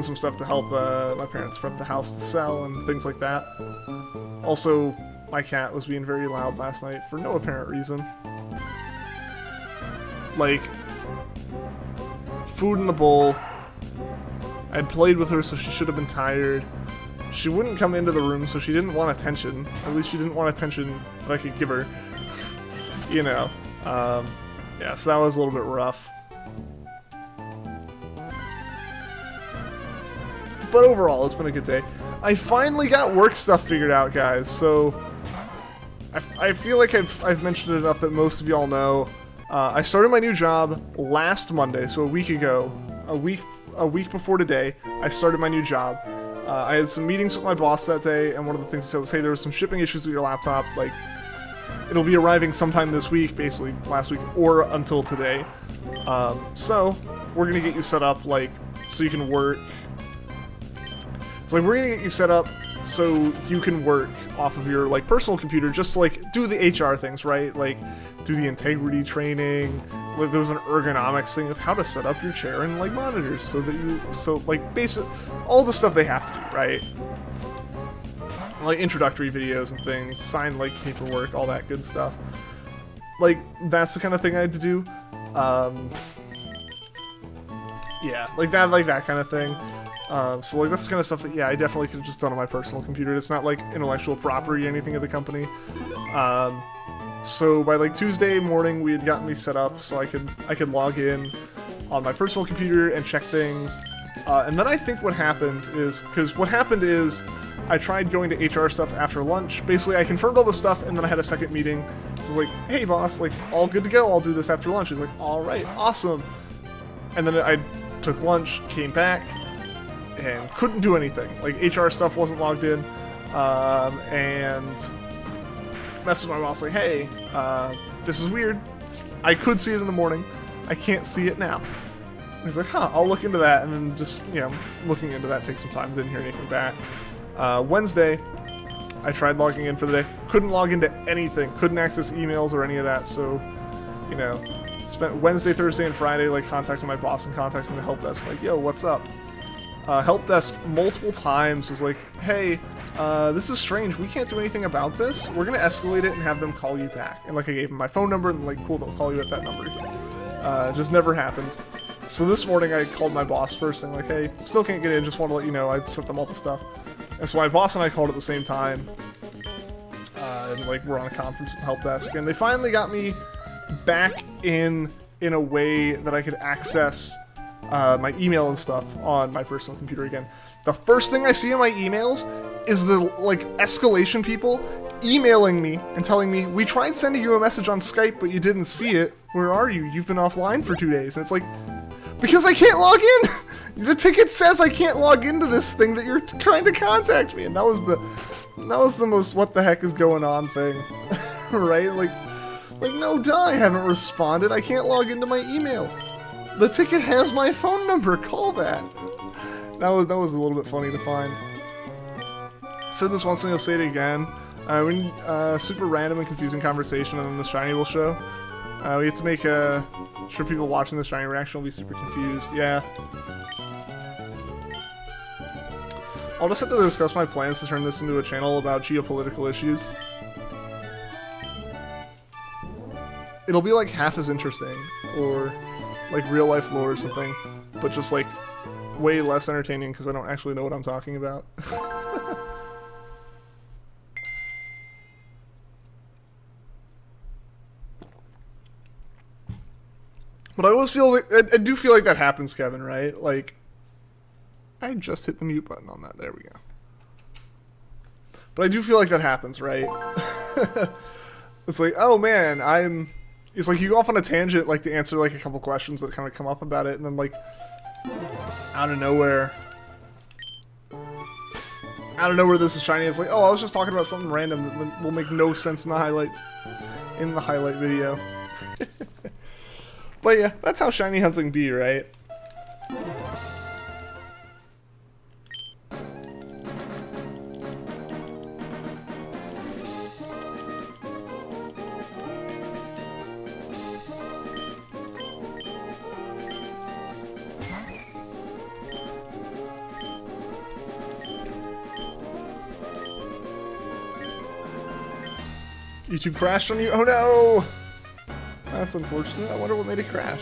some stuff to help my parents prep the house to sell and things like that. Also, my cat was being very loud last night for no apparent reason. Like, food in the bowl. I'd played with her, so she should have been tired. She wouldn't come into the room, so she didn't want attention. At least she didn't want attention that I could give her. You know. Yeah, so that was a little bit rough. But overall, it's been a good day. I finally got work stuff figured out, guys, so I feel like I've mentioned it enough that most of y'all know. I started my new job last Monday, so a week ago. A week before today, I started my new job. I had some meetings with my boss that day, and one of the things he said was, hey, there were some shipping issues with your laptop, like, it'll be arriving sometime this week, basically last week, or until today. So, we're gonna get you set up, like, so you can work. It's like, we're gonna get you set up so you can work off of your, like, personal computer, just to, like, do the HR things, right? Like, do the integrity training. Like, there was an ergonomics thing of how to set up your chair and, like, monitors so that you, like, basic, all the stuff they have to do, right? Like, introductory videos and things, sign, like, paperwork, all that good stuff. Like, that's the kind of thing I had to do. Yeah, like that kind of thing. So, like, that's the kind of stuff that, yeah, I definitely could have just done on my personal computer. It's not, like, intellectual property or anything of the company. So by, like, Tuesday morning, we had gotten me set up so I could log in on my personal computer and check things. And then I think what happened is, I tried going to HR stuff after lunch. Basically, I confirmed all the stuff, and then I had a second meeting. So I was like, hey boss, like, all good to go, I'll do this after lunch. He's like, alright, awesome. And then I took lunch, came back, and couldn't do anything. Like, HR stuff wasn't logged in, and messaged my boss like, hey, this is weird. I could see it in the morning. I can't see it now. And he's like, huh, I'll look into that, and then just, you know, looking into that takes some time. Didn't hear anything back. Wednesday, I tried logging in for the day. Couldn't log into anything. Couldn't access emails or any of that, so, you know, spent Wednesday, Thursday, and Friday, like, contacting my boss and contacting the help desk, like, yo, what's up? Help desk multiple times was like, hey, this is strange, we can't do anything about this, we're gonna escalate it and have them call you back. And like I gave them my phone number and like, cool, they'll call you at that number. Just never happened. So this morning I called my boss first thing, like, hey, still can't get in, just want to let you know I sent them all the stuff. And so my boss and I called at the same time, and like we're on a conference with the help desk, and they finally got me back in a way that I could access my email and stuff on my personal computer again. The first thing I see in my emails is the, like, escalation people emailing me and telling me, we tried sending you a message on Skype, but you didn't see it. Where are you? You've been offline for 2 days. And it's like, because I can't log in! The ticket says I can't log into this thing that you're trying to contact me. And that was the most what the heck is going on thing. Right? Like, no duh, I haven't responded. I can't log into my email. The ticket has my phone number. Call that. That was a little bit funny to find. Said this once and you'll say it again. Super random and confusing conversation, and then the shiny will show. We have to make sure people watching the shiny reaction will be super confused. Yeah. I'll just have to discuss my plans to turn this into a channel about geopolitical issues. It'll be like half as interesting, or like real life lore or something, but just like way less entertaining because I don't actually know what I'm talking about. But I always feel like, I do feel like that happens, Kevin, right? Like, I just hit the mute button on that. There we go. But I do feel like that happens, right? It's like, oh man, it's like you go off on a tangent, like, to answer, like, a couple questions that kind of come up about it, and then, like, out of nowhere, this is shiny. It's like, oh, I was just talking about something random that will make no sense in the highlight video. But yeah, that's how shiny hunting be, right? YouTube crashed on you? Oh no! That's unfortunate. I wonder what made it crash.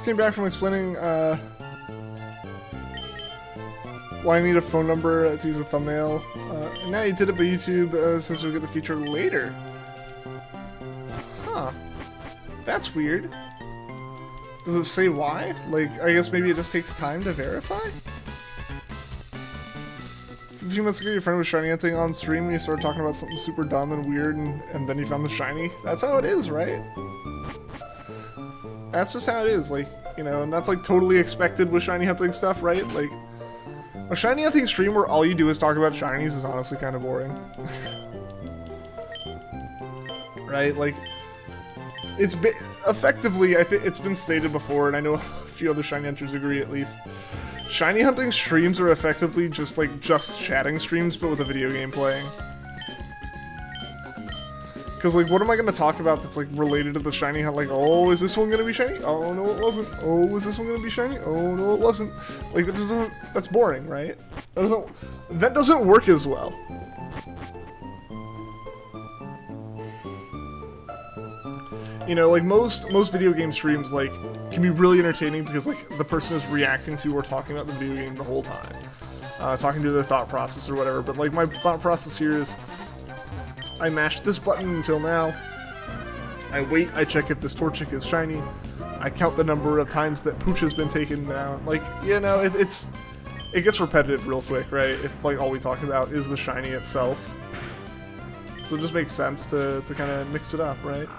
Came back from explaining why I need a phone number to use a thumbnail. And now you did it by YouTube since you'll get the feature later. Huh. That's weird. Does it say why? Like, I guess maybe it just takes time to verify? A few months ago, your friend was shiny hunting on stream and you started talking about something super dumb and weird, and then you found the shiny. That's how it is, right? That's just how it is, like, you know, and that's like totally expected with shiny hunting stuff, right? Like, A shiny hunting stream where all you do is talk about shinies is honestly kind of boring. Right? Like, it's effectively, I think it's been stated before, and I know a few other shiny hunters agree at least. Shiny hunting streams are effectively just like just chatting streams, but with a video game playing. Because, like, what am I going to talk about that's, like, related to the shiny hunt? Like, oh, is this one going to be shiny? Oh, no, it wasn't. Oh, is this one going to be shiny? Oh, no, it wasn't. Like, that's boring, right? That doesn't work as well. You know, like, most video game streams, like, can be really entertaining because, like, the person is reacting to or talking about the video game the whole time. Talking through their thought process or whatever. But, like, my thought process here is, I mashed this button until now. I wait, I check if this Torchic is shiny. I count the number of times that Pooch has been taken down. Like, you know, it gets repetitive real quick, right? If, like, all we talk about is the shiny itself. So it just makes sense to kind of mix it up, right?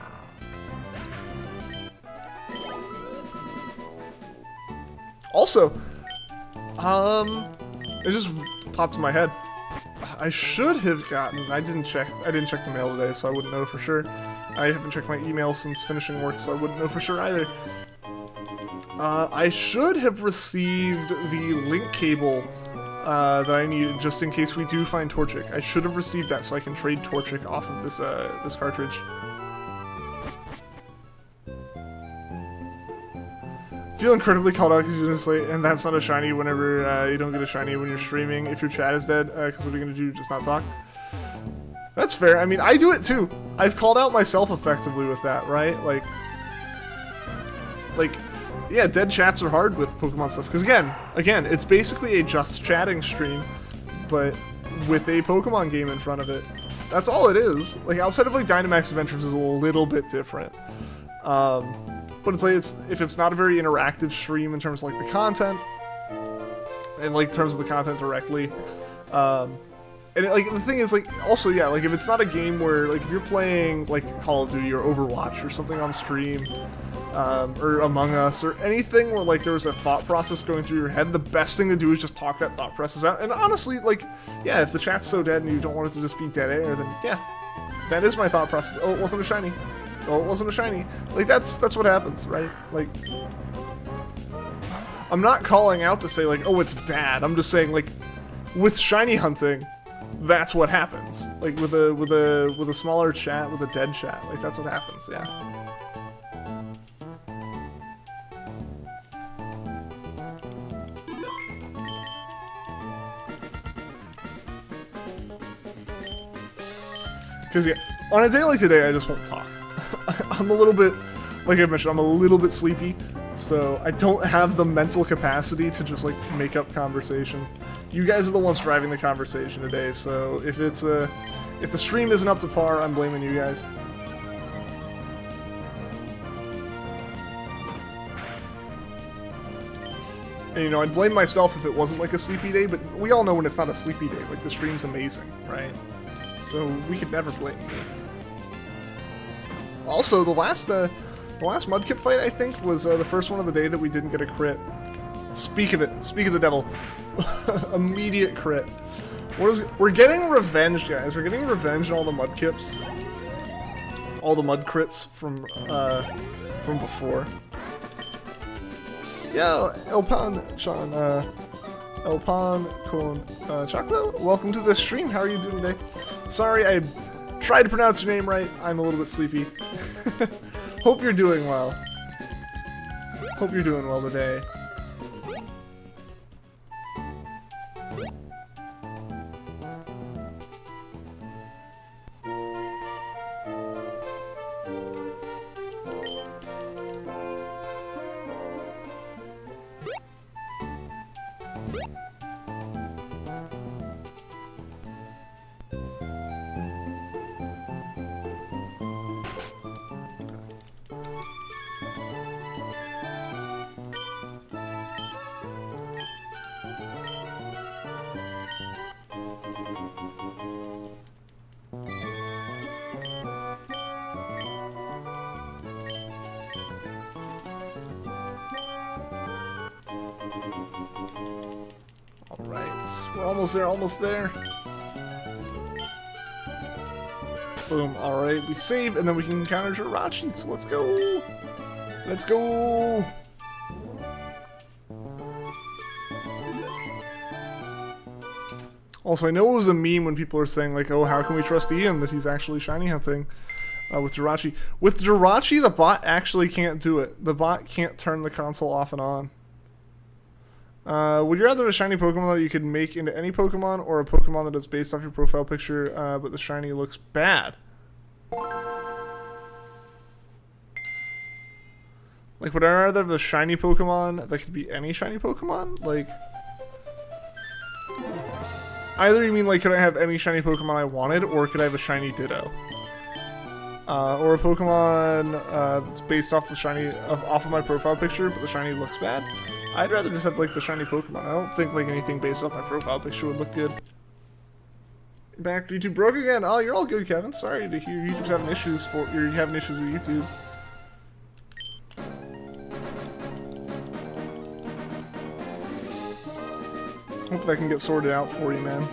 Also, it just popped in my head. I should have gotten, I didn't check the mail today, so I wouldn't know for sure. I haven't checked my email since finishing work, so I wouldn't know for sure either. I should have received the link cable that I needed just in case we do find Torchic. I should have received that so I can trade Torchic off of this, this cartridge. Feel incredibly called out because you're just late, and that's not a shiny whenever you don't get a shiny when you're streaming. If your chat is dead, because what are you going to do? Just not talk? That's fair. I mean, I do it too. I've called out myself effectively with that, right? Like, yeah, dead chats are hard with Pokemon stuff. Because again, it's basically a just chatting stream, but with a Pokemon game in front of it. That's all it is. Like, outside of like Dynamax Adventures is a little bit different. But it's like, if it's not a very interactive stream in terms of like the content, and like in terms of the content directly, and like the thing is like also yeah, like if it's not a game where like if you're playing like Call of Duty or Overwatch or something on stream, or Among Us or anything where like there's a thought process going through your head, the best thing to do is just talk that thought process out. And honestly, like yeah, if the chat's so dead and you don't want it to just be dead air, then yeah, that is my thought process. Oh, it wasn't a shiny. Oh, it wasn't a shiny. Like, that's what happens, right? Like, I'm not calling out to say, like, oh, it's bad. I'm just saying, like, with shiny hunting, that's what happens. Like, with a smaller chat, with a dead chat, like, that's what happens, yeah. Because, yeah, on a day like today, I just won't talk. I'm a little bit, like I mentioned, I'm a little bit sleepy, so I don't have the mental capacity to just, like, make up conversation. You guys are the ones driving the conversation today, so if if the stream isn't up to par, I'm blaming you guys. And, you know, I'd blame myself if it wasn't, like, a sleepy day, but we all know when it's not a sleepy day. Like, the stream's amazing, right? So we could never blame me. Also, the last Mudkip fight, I think, was the first one of the day that we didn't get a crit. Speak of it. Speak of the devil. Immediate crit. We're getting revenge, guys. We're getting revenge on all the Mudkips. All the mud crits from before. Yeah, Elpan-chan, Elpan con Choclo, welcome to the stream. How are you doing today? Sorry, I tried to pronounce your name right. I'm a little bit sleepy. Hope you're doing well. Hope you're doing well today. Alright. We're almost there, almost there. Boom, alright, we save, and then we can encounter Jirachi, so let's go! Let's go! Also, I know it was a meme when people are saying, like, oh, how can we trust Ian that he's actually shiny hunting with Jirachi. With Jirachi, the bot actually can't do it. The bot can't turn the console off and on. Would you rather a shiny Pokemon that you could make into any Pokemon, or a Pokemon that is based off your profile picture, but the shiny looks bad? Like, would I rather have a shiny Pokemon that could be any shiny Pokemon? Like, either you mean, like, could I have any shiny Pokemon I wanted, or could I have a shiny Ditto? Or a Pokemon that's based off the shiny, off of my profile picture, but the shiny looks bad? I'd rather just have, like, the shiny Pokemon. I don't think, like, anything based off my profile picture would look good. Back to YouTube broke again. Oh, you're all good, Kevin. Sorry to hear YouTube's having issues you're having issues with YouTube. Hope that can get sorted out for you, man.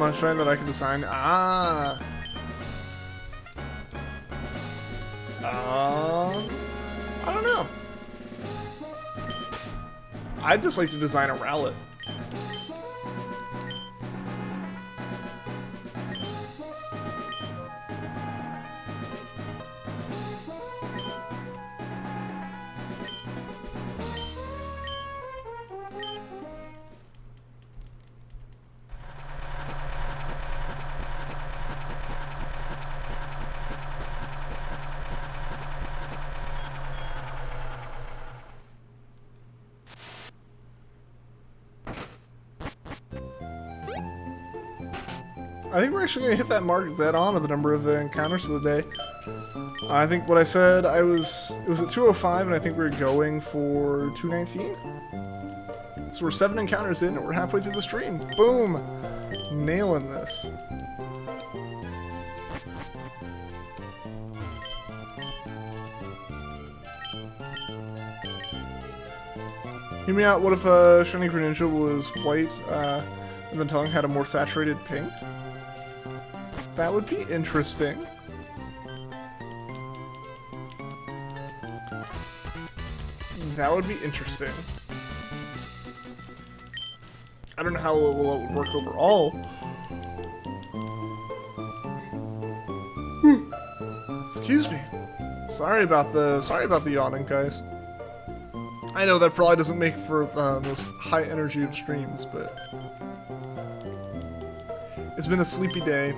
I'm showing that I can design. I don't know. I'd just like to design a Rowlet. I think we're actually going to hit that mark dead on of the number of encounters of the day. I think what I said, it was at 205, and I think we're going for 219. So we're 7 encounters in, and we're halfway through the stream. Boom! Nailing this. Hear me out, what if Shiny Greninja was white, and the tongue had a more saturated pink? That would be interesting. That would be interesting. I don't know how it would work overall. Excuse me. Sorry about the yawning, guys. I know that probably doesn't make for the most high energy of streams, but it's been a sleepy day.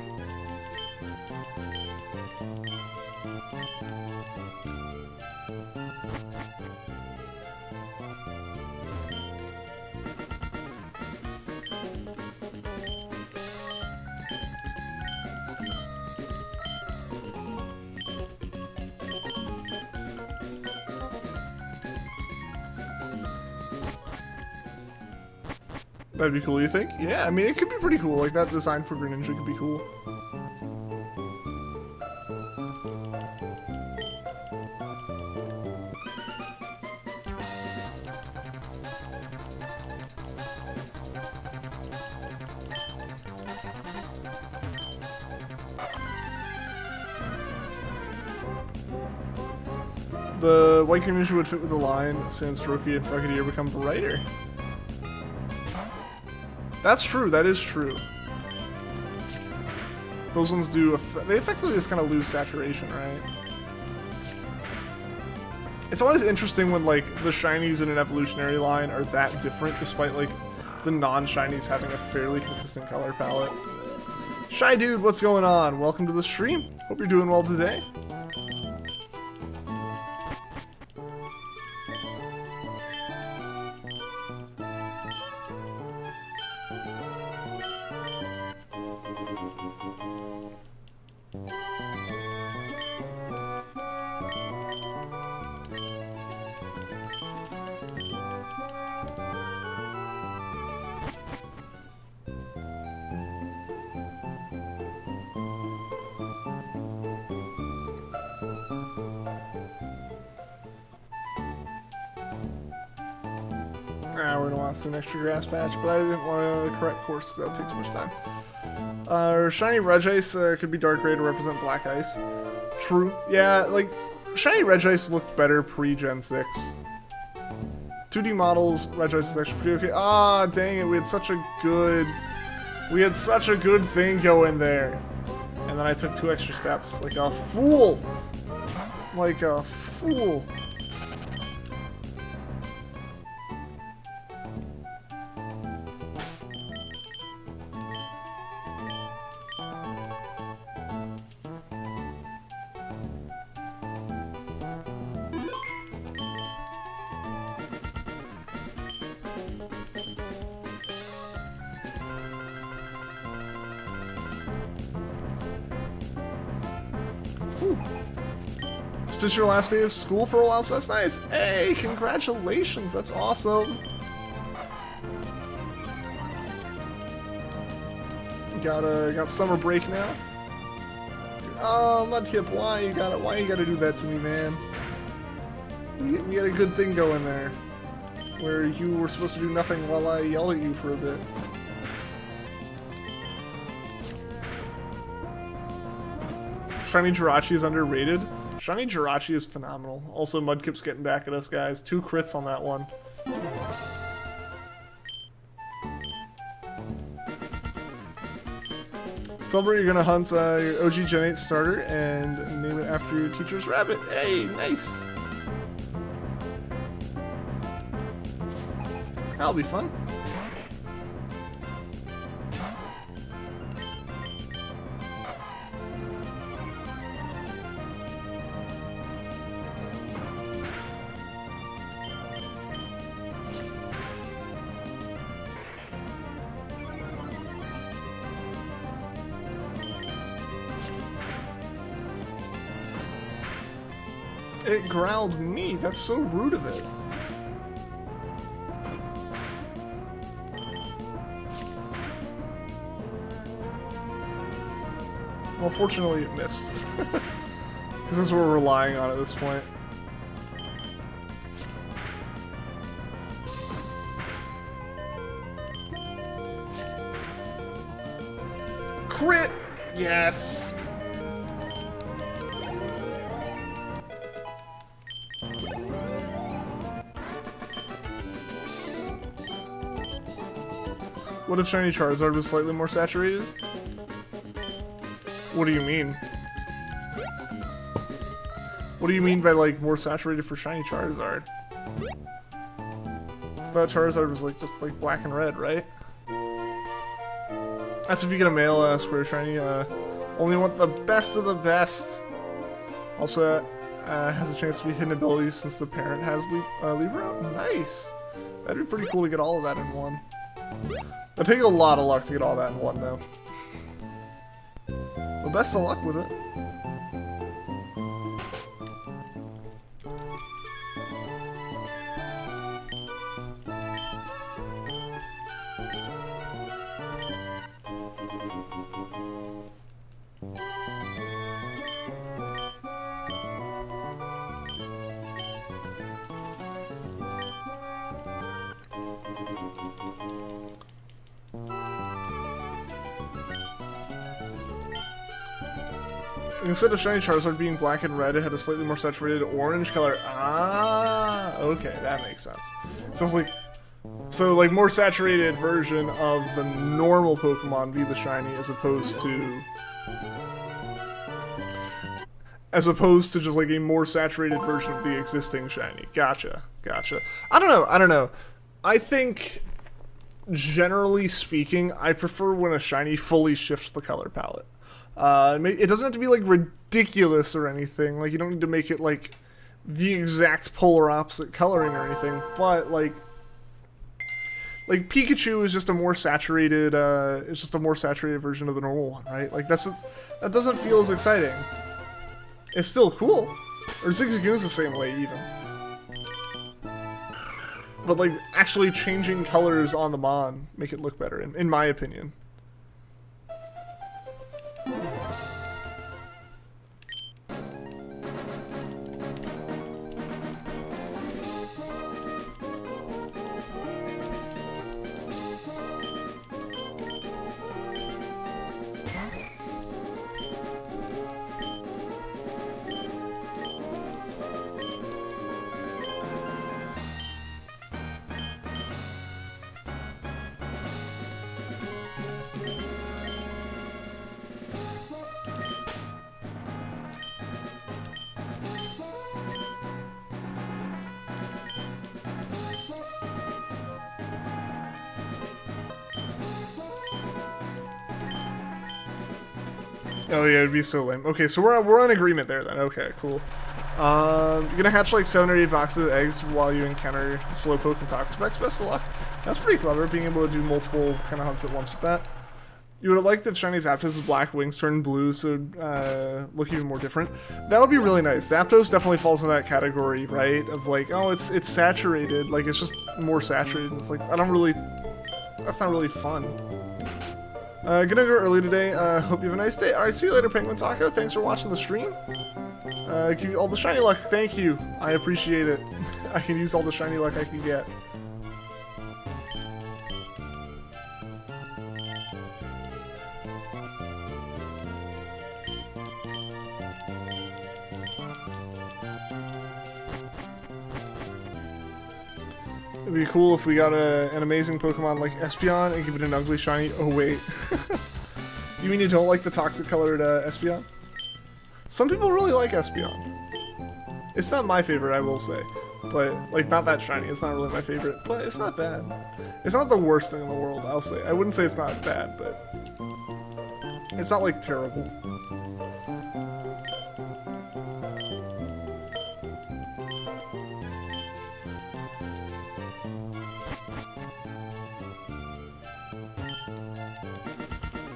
That'd be cool, you think? Yeah, I mean, it could be pretty cool. Like, that design for Greninja could be cool. The white Greninja would fit with the line since Roki and Frogadier become brighter. That's true, that is true. Those ones do, they effectively just kind of lose saturation, right? It's always interesting when, like, the shinies in an evolutionary line are that different, despite, like, the non-shinies having a fairly consistent color palette. Shy Dude, what's going on? Welcome to the stream. Hope you're doing well today. we're gonna walk through an extra grass patch, but I didn't want to correct course because that would take too much time. Shiny Regice could be dark gray to represent black ice. True. Yeah, like, Shiny Regice looked better pre-Gen 6. 2D models, Regice is actually pretty okay. Ah, dang it, we had such a good thing going there. And then I took 2 extra steps. Like a fool! Like a fool. It's your last day of school for a while, so that's nice. Hey, congratulations, that's awesome. Got summer break now. Oh, Mudkip, why you gotta do that to me, man? We had a good thing going there, where you were supposed to do nothing while I yelled at you for a bit. Shiny Jirachi is underrated. Shiny Jirachi is phenomenal. Also, Mudkip's getting back at us, guys. 2 crits on that one. Celebrate, you're gonna hunt your OG Gen 8 starter and name it after your teacher's rabbit. Hey, nice! That'll be fun. It growled me. That's so rude of it. Well, fortunately it missed. Because that's what we're relying on at this point. Crit! Yes! What if Shiny Charizard was slightly more saturated? What do you mean? What do you mean by, like, more saturated for Shiny Charizard? I thought Charizard was, like, just, like, black and red, right? That's if you get a male Square Shiny. Only want the best of the best. Also, has a chance to be hidden abilities since the parent has Libra. Nice! That'd be pretty cool to get all of that in one. It'll take a lot of luck to get all that in one, though. Well, best of luck with it. Instead of Shiny Charizard being black and red, it had a slightly more saturated orange color. Ah, okay, that makes sense. So it's like, like more saturated version of the normal Pokemon be the shiny, as opposed to just like a more saturated version of the existing shiny. Gotcha. I don't know. I think, generally speaking, I prefer when a shiny fully shifts the color palette. It doesn't have to be, like, ridiculous or anything. Like, you don't need to make it, like, the exact polar opposite coloring or anything. But, like Pikachu is just a more saturated, version of the normal one, right? Like, that doesn't feel as exciting. It's still cool. Or Zigzagoon's the same way, even. But, like, actually changing colors on the Mon make it look better, in my opinion. Oh yeah, it'd be so lame. Okay, so we're on agreement there then. Okay, cool. You're gonna hatch like 7 or 8 boxes of eggs while you encounter Slowpoke and Toxapex. Best of luck. That's pretty clever, being able to do multiple kind of hunts at once with that. You would have liked if Shiny Zapdos' black wings turned blue, so look even more different. That would be really nice. Zapdos definitely falls in that category, right? Of like, oh, it's saturated, like it's just more saturated. It's like that's not really fun. Gonna go early today. Hope you have a nice day. All right, see you later, Penguin Taco. Thanks for watching the stream. Give you all the shiny luck. Thank you. I appreciate it. I can use all the shiny luck I can get. It'd be cool if we got an amazing Pokemon like Espeon and give it an ugly shiny. Oh wait. You mean you don't like the toxic colored Espeon? Some people really like Espeon. It's not my favorite, I will say. But, like, not that shiny. It's not really my favorite, but it's not bad. It's not the worst thing in the world, I'll say. I wouldn't say it's not bad, but it's not, like, terrible.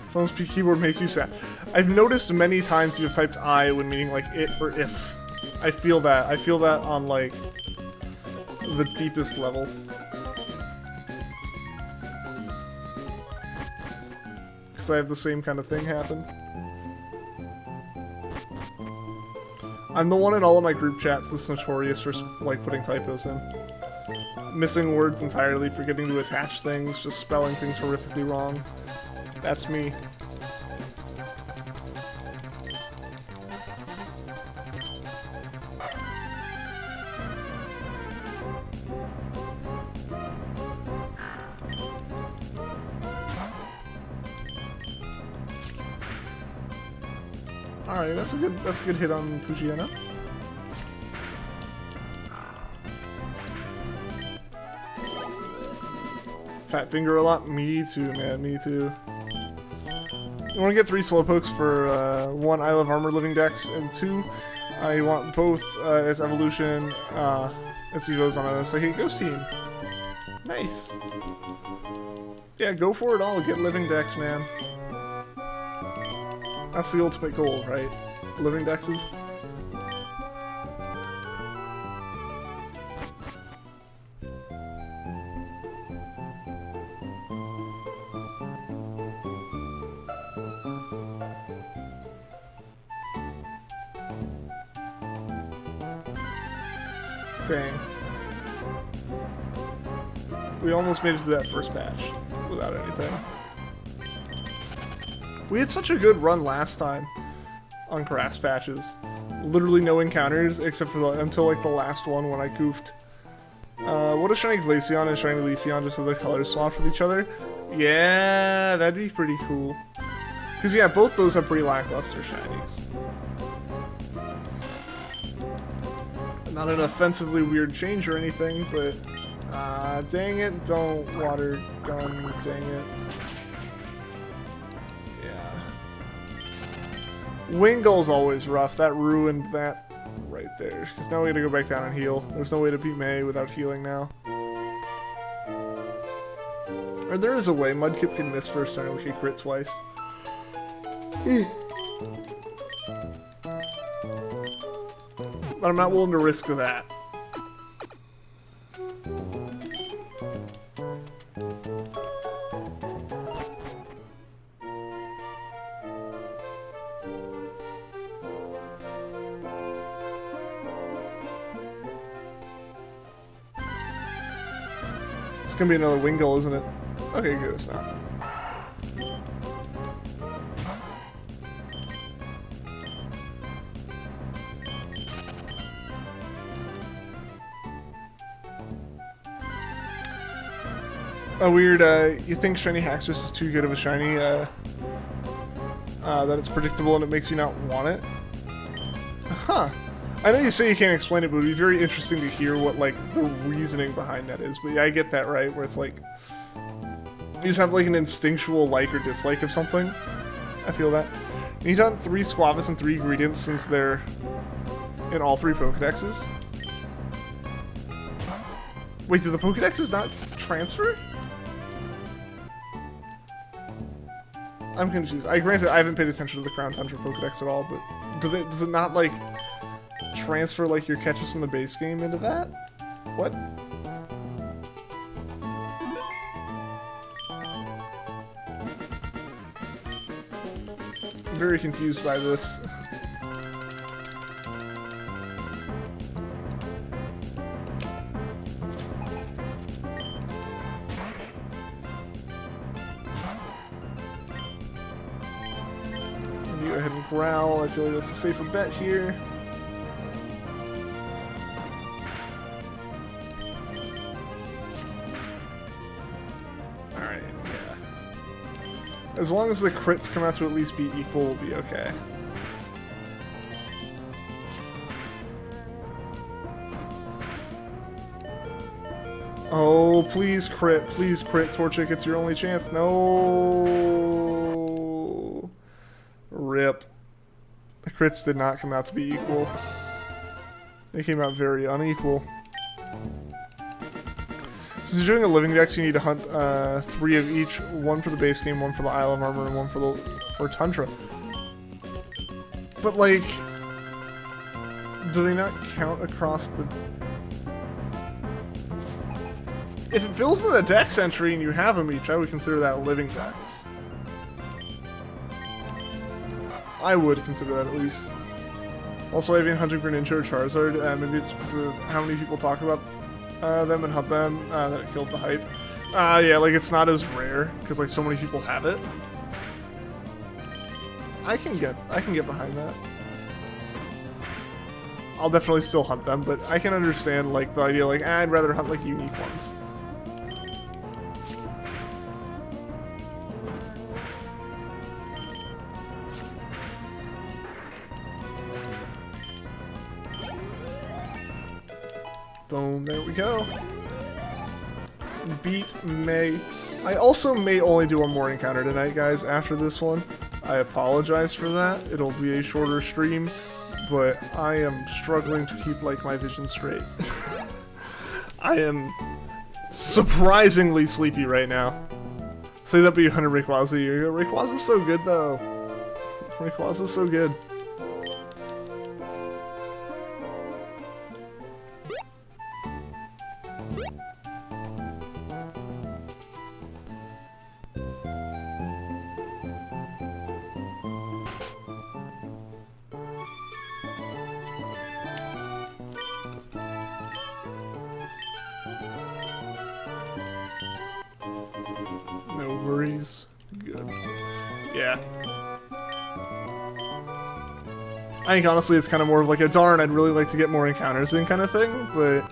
Phone's keyboard makes you sad. I've noticed many times you have typed I when meaning like it or if. I feel that. I feel that on like the deepest level. Because I have the same kind of thing happen. I'm the one in all of my group chats that's notorious for like putting typos in. Missing words entirely, forgetting to attach things, just spelling things horrifically wrong. That's me. Alright, that's a good hit on Pugiana. Fat finger a lot? Me too, man, me too. You want to get 3 Slowpokes for 1 I Love Armor Living Dex, and 2, I want both as evolution as he goes on a Psychic Ghost team. Nice. Yeah, go for it all. Get Living Dex, man. That's the ultimate goal, right? Living Dexes. Dang. We almost made it to that first patch without anything. We had such a good run last time on grass patches. Literally no encounters except for until like the last one when I goofed. What if shiny Glaceon and shiny Leafeon just have their colors swapped with each other? Yeah, that'd be pretty cool. Because yeah, both those have pretty lackluster shinies. Not an offensively weird change or anything, but dang it, don't water gun, dang it. Yeah. Wingle's always rough, that ruined that right there. Because now we gotta go back down and heal. There's no way to beat May without healing now. Or there is a way, Mudkip can miss first turn and we can crit twice. But I'm not willing to risk that. It's gonna be another Wingull, isn't it? Okay, good, it's not. A weird, you think Shiny Haxorus is too good of a shiny, that it's predictable and it makes you not want it? Huh. I know you say you can't explain it, but it would be very interesting to hear what, like, the reasoning behind that is. But yeah, I get that, right? Where it's like, you just have, like, an instinctual like or dislike of something. I feel that. You need to hunt 3 squavets and 3 ingredients since they're in all 3 Pokedexes. Wait, did the Pokedexes not transfer? I'm confused. Granted, I haven't paid attention to the Crown Tundra Pokedex at all, but does it not, like, transfer, like, your catches from the base game into that? What? I'm very confused by this. Go ahead and growl. I feel like that's a safer bet here. Alright, yeah. As long as the crits come out to at least be equal, we'll be okay. Oh, please crit, Torchic, it's your only chance. No. Rip. The crits did not come out to be equal. They came out very unequal. Since you're doing a living dex, you need to hunt 3 of each. 1 for the base game, 1 for the Isle of Armor, and 1 for Tundra. But, like, do they not count across the... If it fills in the dex entry and you have them each, I would consider that a living dex. I would consider that at least. Also, I have hunting Greninja or Charizard. Maybe it's because of how many people talk about them and hunt them that it killed the hype. Yeah, like it's not as rare because like so many people have it. I can get behind that. I'll definitely still hunt them, but I can understand like the idea like I'd rather hunt like unique ones. Boom, there we go. Beat May. I also may only do one more encounter tonight, guys, after this one. I apologize for that. It'll be a shorter stream, but I am struggling to keep, like, my vision straight. I am surprisingly sleepy right now. Say that, but you hunted Rayquaza a year ago. Rayquaza's so good, though. Rayquaza's so good. No worries. Good. Yeah. I think honestly it's kind of more of like a darn, I'd really like to get more encounters in kind of thing, but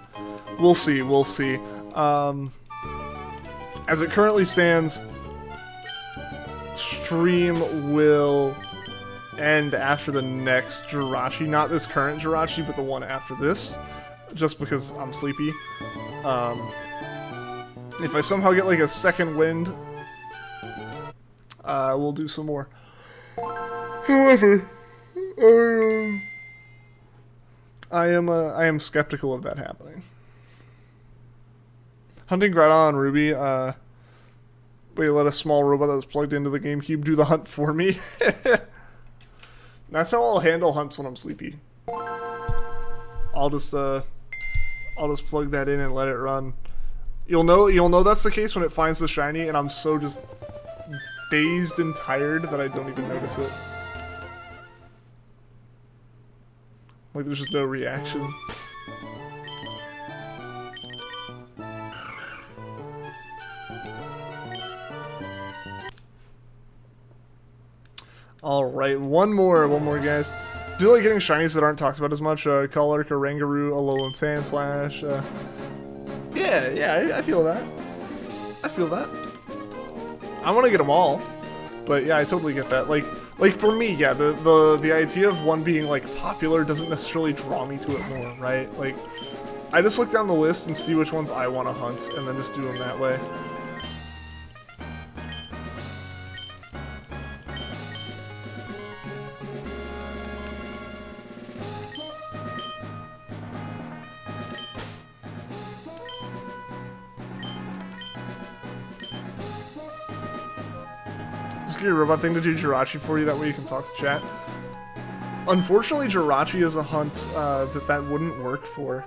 we'll see, we'll see. As it currently stands, stream will end after the next Jirachi. Not this current Jirachi, but the one after this, just because I'm sleepy. If I somehow get like a second wind, we'll do some more. However, I am skeptical of that happening. Hunting Groudon and Ruby, we let a small robot that was plugged into the GameCube do the hunt for me. That's how I'll handle hunts when I'm sleepy. I'll just plug that in and let it run. You'll know that's the case when it finds the shiny, and I'm so just dazed and tired that I don't even notice it. Like there's just no reaction. Alright, one more guys. Do you like getting shinies that aren't talked about as much? Calyrex, Rangaroo, Alolan Sandslash. Yeah, I feel that. I feel that. I want to get them all, but yeah, I totally get that. Like for me, yeah, the idea of one being like popular doesn't necessarily draw me to it more, right? Like, I just look down the list and see which ones I want to hunt, and then just do them that way. Just get your robot thing to do Jirachi for you, that way you can talk to chat. Unfortunately, Jirachi is a hunt that wouldn't work for.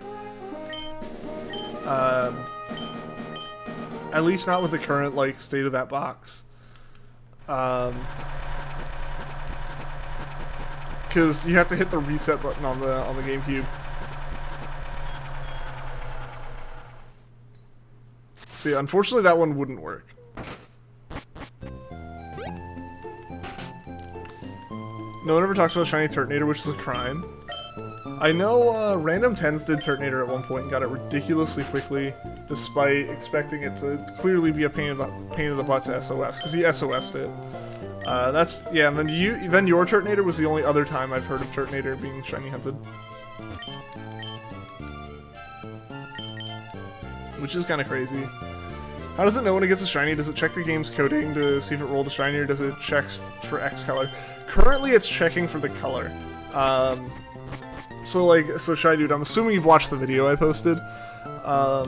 At least not with the current, like, state of that box. Because you have to hit the reset button on the GameCube. See, unfortunately that one wouldn't work. No one ever talks about Shiny Turtonator, which is a crime. I know Random Tens did Turtonator at one point and got it ridiculously quickly, despite expecting it to clearly be a pain in the butt to SOS, because he SOS'd it. Yeah, and then your Turtonator was the only other time I've heard of Turtonator being shiny hunted. Which is kind of crazy. How does it know when it gets a shiny? Does it check the game's coding to see if it rolled a shiny, or does it check for X color? Currently, it's checking for the color. So Shy Dude, I'm assuming you've watched the video I posted. I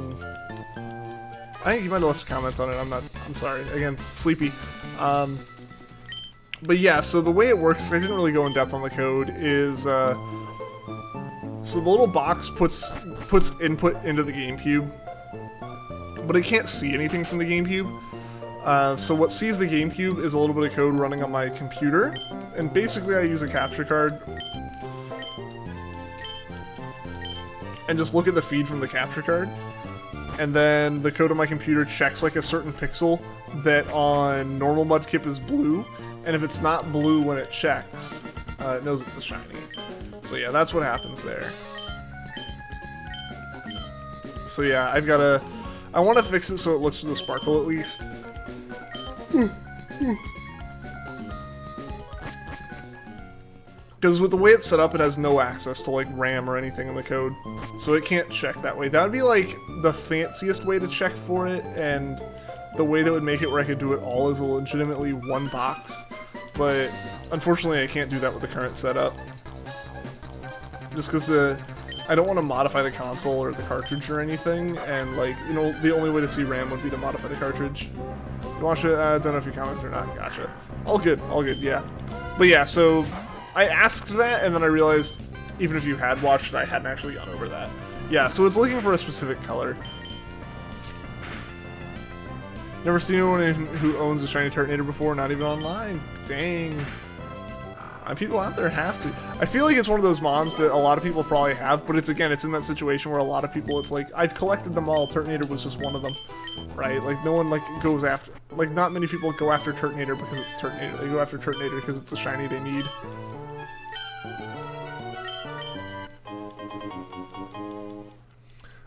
think you might have left a comment on it. I'm sorry. Again, sleepy. But yeah, so the way it works, I didn't really go in depth on the code, is, so the little box puts input into the GameCube, but it can't see anything from the GameCube. So what sees the GameCube is a little bit of code running on my computer, and basically I use a capture card and just look at the feed from the capture card, and then the code on my computer checks like a certain pixel that on normal Mudkip is blue, and if it's not blue when it checks, it knows it's a shiny. So yeah, that's what happens there. So yeah, I want to fix it so it looks for the sparkle at least. Because with the way it's set up, it has no access to like RAM or anything in the code, so it can't check that way. That would be like the fanciest way to check for it, and the way that would make it where I could do it all is a legitimately one box. But unfortunately, I can't do that with the current setup. Just because I don't want to modify the console or the cartridge or anything, and like, you know, the only way to see RAM would be to modify the cartridge. You watch it? I don't know if you commented or not. Gotcha. All good, yeah. But yeah, so I asked that, and then I realized even if you had watched it, I hadn't actually gone over that. Yeah, so it's looking for a specific color. Never seen anyone who owns a shiny Turtonator before, not even online. Dang. People out there have to. I feel like it's one of those mons that a lot of people probably have, but it's in that situation where a lot of people, it's like, I've collected them all, Turtonator was just one of them, right? Like, no one, like, goes after, like, not many people go after Turtonator because it's Turtonator. They go after Turtonator because it's the shiny they need.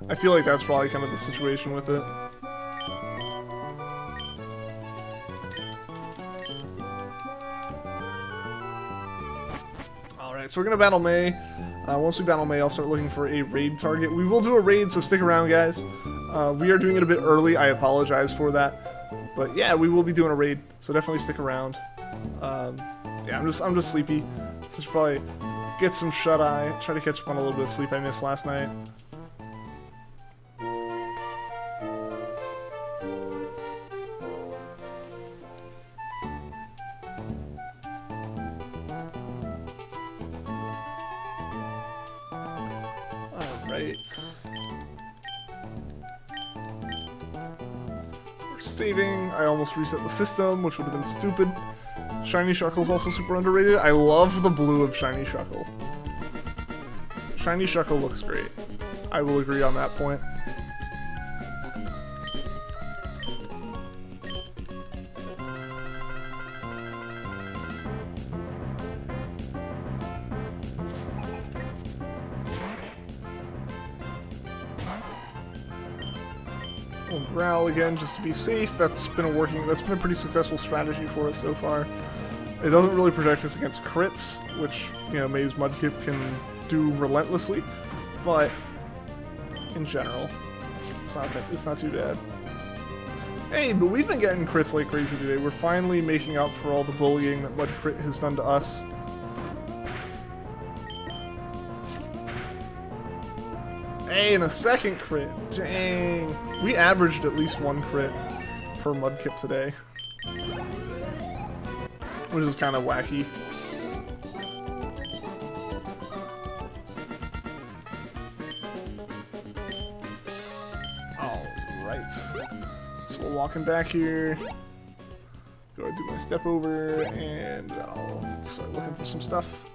I feel like that's probably kind of the situation with it. Alright, so we're gonna battle May. Once we battle May, I'll start looking for a raid target. We will do a raid, so stick around, guys. We are doing it a bit early, I apologize for that. But yeah, we will be doing a raid, so definitely stick around. Yeah, I'm just sleepy, so I should probably get some shut-eye, try to catch up on a little bit of sleep I missed last night. We're saving. I almost reset the system, which would have been stupid. Shiny Shuckle is also super underrated. I love the blue of Shiny Shuckle. Shiny Shuckle looks great. I will agree on that point. We'll growl again just to be safe. That's been a pretty successful strategy for us so far. It doesn't really protect us against crits, which, you know, May's Mudkip can do relentlessly, but in general, it's not too bad. Hey, but we've been getting crits like crazy today. We're finally making up for all the bullying that Mudkrit has done to us. Hey, and a second crit. Dang. We averaged at least one crit per Mudkip today. which is kind of wacky. Alright. So we're walking back here. Go ahead and do my step over, and I'll start looking for some stuff.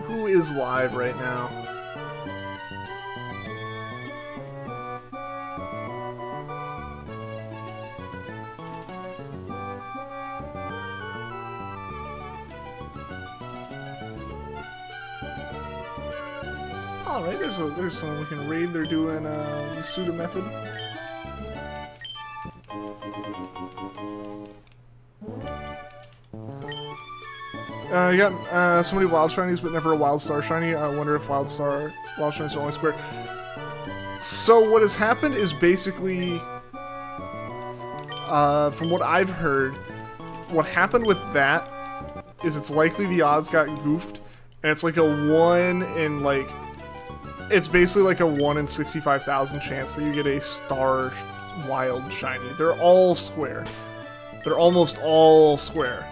Who is live right now? Alright, there's someone we can raid. They're doing the pseudo method. You got so many wild shinies, but never a wild star shiny. I wonder if wild shinies are only square. So what has happened is basically, from what I've heard, what happened with that is it's likely the odds got goofed, and it's like a 1 in like, it's basically like a 1 in 65,000 chance that you get a star wild shiny. They're all square. They're almost all square.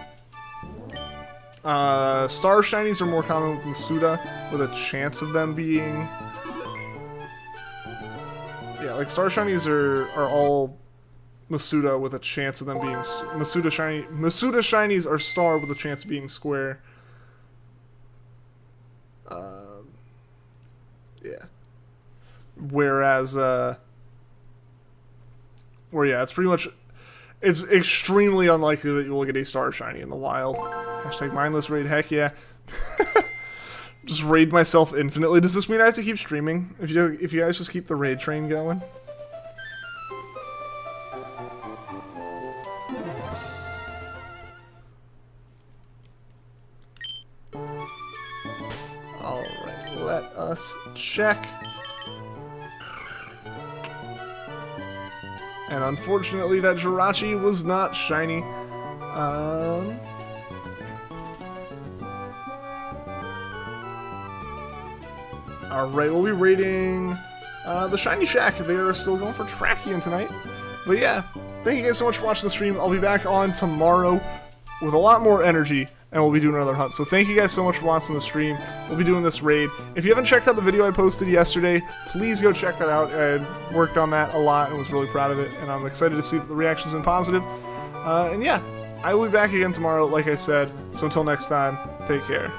Star shinies are more common with Masuda, with a chance of them being... Yeah, like star shinies are all Masuda with a chance of them being... Masuda shinies are star with a chance of being square. Yeah. Whereas, yeah, it's pretty much... It's extremely unlikely that you will get a star shiny in the wild. Hashtag mindless raid, heck yeah. Just raid myself infinitely. Does this mean I have to keep streaming? If you guys just keep the raid train going? Alright, let us check. And unfortunately, that Jirachi was not shiny. Alright, we'll be rating the Shiny Shack. They are still going for Trachian tonight. But yeah, thank you guys so much for watching the stream. I'll be back on tomorrow with a lot more energy, and we'll be doing another hunt. So thank you guys so much for watching the stream. We'll be doing this raid. If you haven't checked out the video I posted yesterday, please go check that out. I worked on that a lot and was really proud of it, and I'm excited to see that the reaction's been positive. And yeah, I will be back again tomorrow, like I said. So until next time, take care.